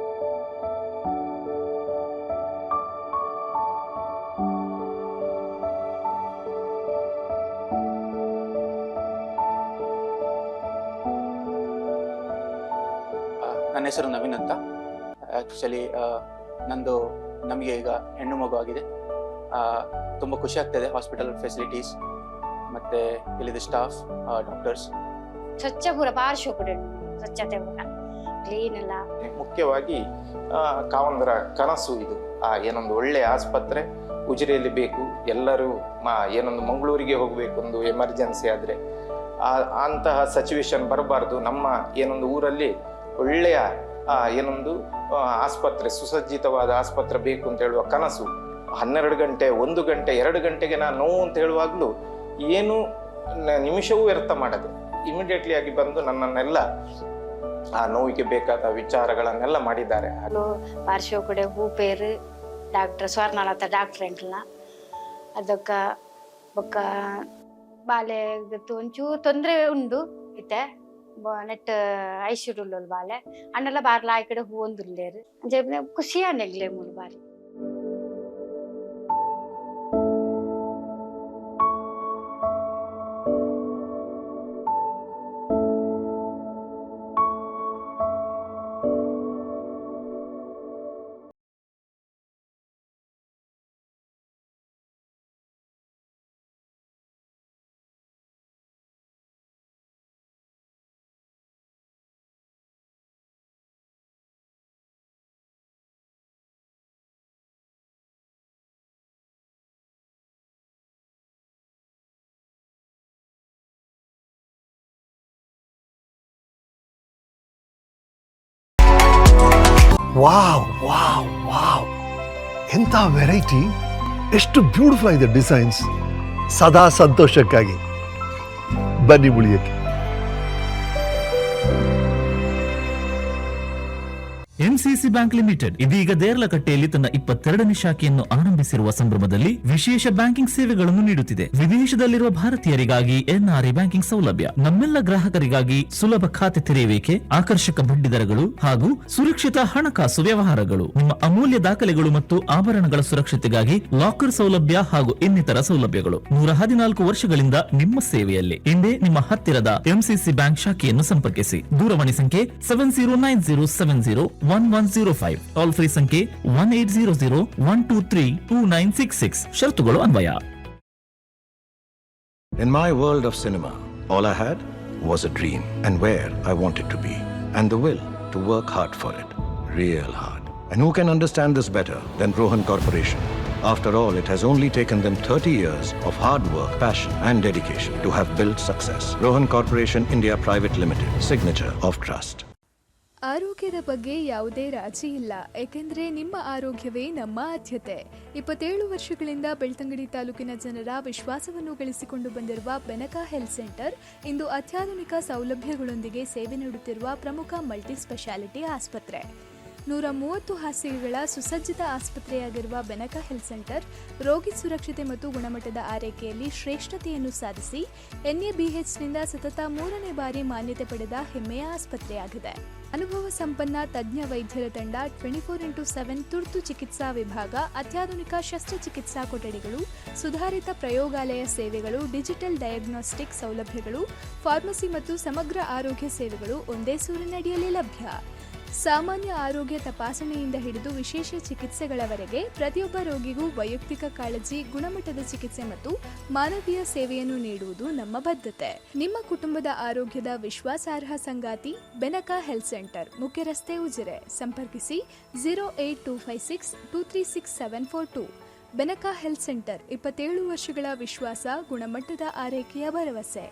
ನನ್ನ ಹೆಸರು ನವೀನ್ ಅಂತ. ಆ್ಯಕ್ಚುಲಿ ನಮಗೆ ಈಗ ಹೆಣ್ಣು ಮಗು ಆಗಿದೆ. ತುಂಬ ಖುಷಿ ಆಗ್ತಾಯಿದೆ. ಹಾಸ್ಪಿಟಲ್ ಫೆಸಿಲಿಟೀಸ್ ಮತ್ತು ಇಲ್ಲಿದ್ದ ಸ್ಟಾಫ್, ಡಾಕ್ಟರ್ಸ್ ಸ್ವಚ್ಛ ಪೂರ ಭಾಳ ಶೋಕಡೆ, ಸ್ವಚ್ಛತೆ ಪೂರ ಕ್ಲೀನ್ ಎಲ್ಲ. ಮುಖ್ಯವಾಗಿ ಕಾವಂದರ ಕನಸು ಇದು. ಏನೊಂದು ಒಳ್ಳೆಯ ಆಸ್ಪತ್ರೆ ಉಜಿರೆಯಲ್ಲಿ ಬೇಕು. ಎಲ್ಲರೂ ಏನೊಂದು ಮಂಗಳೂರಿಗೆ ಹೋಗಬೇಕು, ಒಂದು ಎಮರ್ಜೆನ್ಸಿ ಆದರೆ ಅಂತಹ ಸಿಚುವೇಶನ್ ಬರಬಾರ್ದು. ನಮ್ಮ ಏನೊಂದು ಊರಲ್ಲಿ ಒಳ್ಳೆಯ ಏನೊಂದು ಆಸ್ಪತ್ರೆ, ಸುಸಜ್ಜಿತವಾದ ಆಸ್ಪತ್ರೆ ಬೇಕು ಅಂತ ಹೇಳುವ ಕನಸು 12 ಗಂಟೆ, 1 ಗಂಟೆ, 2 ಗಂಟೆಗೆ ನಾನು ನೋವು ಅಂತ ಹೇಳುವಾಗಲೂ ಏನು ನಿಮಿಷವೂ ವ್ಯರ್ಥ ಮಾಡದೆ ಇಮಿಡಿಯೇಟ್ಲಿ ಆಗಿ ಬಂದು ನನ್ನನ್ನೆಲ್ಲ ಆ ನೋವಿಗೆ ಬೇಕಾದ ವಿಚಾರಗಳನ್ನೆಲ್ಲ ಮಾಡಿದ್ದಾರೆ. ಪಾರ್ಶ್ವ ಕೂಡ ಭೂಪೇರು ಡಾಕ್ಟರ್ ಸ್ವರ್ಣಲತಾ ಡಾಕ್ಟರ್ ಎಂಟ್ಲ ಅದಕ್ಕೆ ಬೊಕ್ಕ ಬಾಲೆ ಒಂಚೂರು ತೊಂದರೆ ಉಂಡು ಇತ್ತೆ. ನೆಟ್ ಐಶ್ವರ್ಯ ಬಾಲೆ ಅಣ್ಣೆಲ್ಲ ಬಾರ್ಲ ಆ ಕಡೆ ಹೂವೊಂದುಲ್ಲೇರು ಖುಷಿಯ ನೆಗ್ಲೆ ಮೂರು ಬಾರಿ. ವಾವ್ ವಾವ್ ವಾವ್, ಎಂಥ ವೆರೈಟಿ, ಎಷ್ಟು ಬ್ಯೂಟಿಫುಲ್ ಆಗಿದೆ ಡಿಸೈನ್ಸ್. ಸದಾ ಸಂತೋಷಕ್ಕಾಗಿ ಬನ್ನಿ ಉಳಿಯಕ್ಕೆ. ಎಂಸಿಸಿ ಬ್ಯಾಂಕ್ ಲಿಮಿಟೆಡ್ ಇದೀಗ ದೇರ್ಲಕಟ್ಟೆಯಲ್ಲಿ ತನ್ನ 22ನೇ ಶಾಖೆಯನ್ನು ಆರಂಭಿಸಿರುವ ಸಂಭ್ರಮದಲ್ಲಿ ವಿಶೇಷ ಬ್ಯಾಂಕಿಂಗ್ ಸೇವೆಗಳನ್ನು ನೀಡುತ್ತಿದೆ. ವಿದೇಶದಲ್ಲಿರುವ ಭಾರತೀಯರಿಗಾಗಿ ಎನ್ಆರ್ಐ ಬ್ಯಾಂಕಿಂಗ್ ಸೌಲಭ್ಯ, ನಮ್ಮೆಲ್ಲ ಗ್ರಾಹಕರಿಗಾಗಿ ಸುಲಭ ಖಾತೆ ತೆರೆಯುವಿಕೆ, ಆಕರ್ಷಕ ಬಡ್ಡಿ ದರಗಳು ಹಾಗೂ ಸುರಕ್ಷಿತ ಹಣಕಾಸು ವ್ಯವಹಾರಗಳು. ನಿಮ್ಮ ಅಮೂಲ್ಯ ದಾಖಲೆಗಳು ಮತ್ತು ಆಭರಣಗಳ ಸುರಕ್ಷತೆಗಾಗಿ ಲಾಕರ್ ಸೌಲಭ್ಯ ಹಾಗೂ ಇನ್ನಿತರ ಸೌಲಭ್ಯಗಳು. 114 ವರ್ಷಗಳಿಂದ ನಿಮ್ಮ ಸೇವೆಯಲ್ಲಿ. ಇಂದೇ ನಿಮ್ಮ ಹತ್ತಿರದ ಎಂಸಿಸಿ ಬ್ಯಾಂಕ್ ಶಾಖೆಯನ್ನು ಸಂಪರ್ಕಿಸಿ. ದೂರವಾಣಿ ಸಂಖ್ಯೆ 7090701105, ಟೋಲ್ ಫ್ರೀ ಸಂಖ್ಯೆ 1800-123-2966. ಷರತ್ತುಗಳು ಅನ್ವಯ. In my world of cinema, all I had was a dream and where I wanted to be, and the will to work hard for it, real hard. And who can understand this better than Rohan Corporation? After all, it has only taken them 30 years of hard work, passion and dedication to have built success. Rohan Corporation India Private Limited, signature of trust. ಆರೋಗ್ಯದ ಬಗ್ಗೆ ಯಾವುದೇ ರಾಜಿ ಇಲ್ಲ, ಏಕೆಂದರೆ ನಿಮ್ಮ ಆರೋಗ್ಯವೇ ನಮ್ಮ ಆದ್ಯತೆ. 27 ವರ್ಷಗಳಿಂದ ಬೆಳ್ತಂಗಡಿ ತಾಲೂಕಿನ ಜನರ ವಿಶ್ವಾಸವನ್ನು ಗಳಿಸಿಕೊಂಡು ಬಂದಿರುವ ಬೆನಕಾ ಹೆಲ್ತ್ ಸೆಂಟರ್ ಇಂದು ಅತ್ಯಾಧುನಿಕ ಸೌಲಭ್ಯಗಳೊಂದಿಗೆ ಸೇವೆ ನೀಡುತ್ತಿರುವ ಪ್ರಮುಖ ಮಲ್ಟಿ ಸ್ಪೆಷಾಲಿಟಿ ಆಸ್ಪತ್ರೆ. 130 ಹಾಸಿಗೆಗಳ ಸುಸಜ್ಜಿತ ಆಸ್ಪತ್ರೆಯಾಗಿರುವ ಬೆನಕಾ ಹೆಲ್ತ್ ಸೆಂಟರ್ ರೋಗಿ ಸುರಕ್ಷತೆ ಮತ್ತು ಗುಣಮಟ್ಟದ ಆರೈಕೆಯಲ್ಲಿ ಶ್ರೇಷ್ಠತೆಯನ್ನು ಸಾಧಿಸಿ NABHನಿಂದ ಸತತ 3ನೇ ಬಾರಿ ಮಾನ್ಯತೆ ಪಡೆದ ಹೆಮ್ಮೆಯ ಆಸ್ಪತ್ರೆಯಾಗಿದೆ. ಅನುಭವ ಸಂಪನ್ನ ತಜ್ಞ ವೈದ್ಯರ ತಂಡ, 24x7 ತುರ್ತು ಚಿಕಿತ್ಸಾ ವಿಭಾಗ, ಅತ್ಯಾಧುನಿಕ ಶಸ್ತ್ರಚಿಕಿತ್ಸಾ ಕೊಠಡಿಗಳು, ಸುಧಾರಿತ ಪ್ರಯೋಗಾಲಯ ಸೇವೆಗಳು, ಡಿಜಿಟಲ್ ಡಯಾಗ್ನೋಸ್ಟಿಕ್ ಸೌಲಭ್ಯಗಳು, ಫಾರ್ಮಸಿ ಮತ್ತು ಸಮಗ್ರ ಆರೋಗ್ಯ ಸೇವೆಗಳು ಒಂದೇ ಸೂರಿನಡಿಯಲ್ಲಿ ಲಭ್ಯ. ಸಾಮಾನ್ಯ ಆರೋಗ್ಯ ತಪಾಸಣೆಯಿಂದ ಹಿಡಿದು ವಿಶೇಷ ಚಿಕಿತ್ಸೆಗಳವರೆಗೆ ಪ್ರತಿಯೊಬ್ಬ ರೋಗಿಗೂ ವೈಯಕ್ತಿಕ ಕಾಳಜಿ, ಗುಣಮಟ್ಟದ ಚಿಕಿತ್ಸೆ ಮತ್ತು ಮಾನವೀಯ ಸೇವೆಯನ್ನು ನೀಡುವುದು ನಮ್ಮ ಬದ್ಧತೆ. ನಿಮ್ಮ ಕುಟುಂಬದ ಆರೋಗ್ಯದ ವಿಶ್ವಾಸಾರ್ಹ ಸಂಗಾತಿ ಬೆನಕಾ ಹೆಲ್ತ್ ಸೆಂಟರ್, ಮುಖ್ಯ ರಸ್ತೆ, ಉಜಿರೆ. ಸಂಪರ್ಕಿಸಿ 08256236742. ಬೆನಕಾ ಹೆಲ್ತ್ ಸೆಂಟರ್ 27 ವರ್ಷಗಳ ವಿಶ್ವಾಸ, ಗುಣಮಟ್ಟದ ಆರೈಕೆಯ ಭರವಸೆ.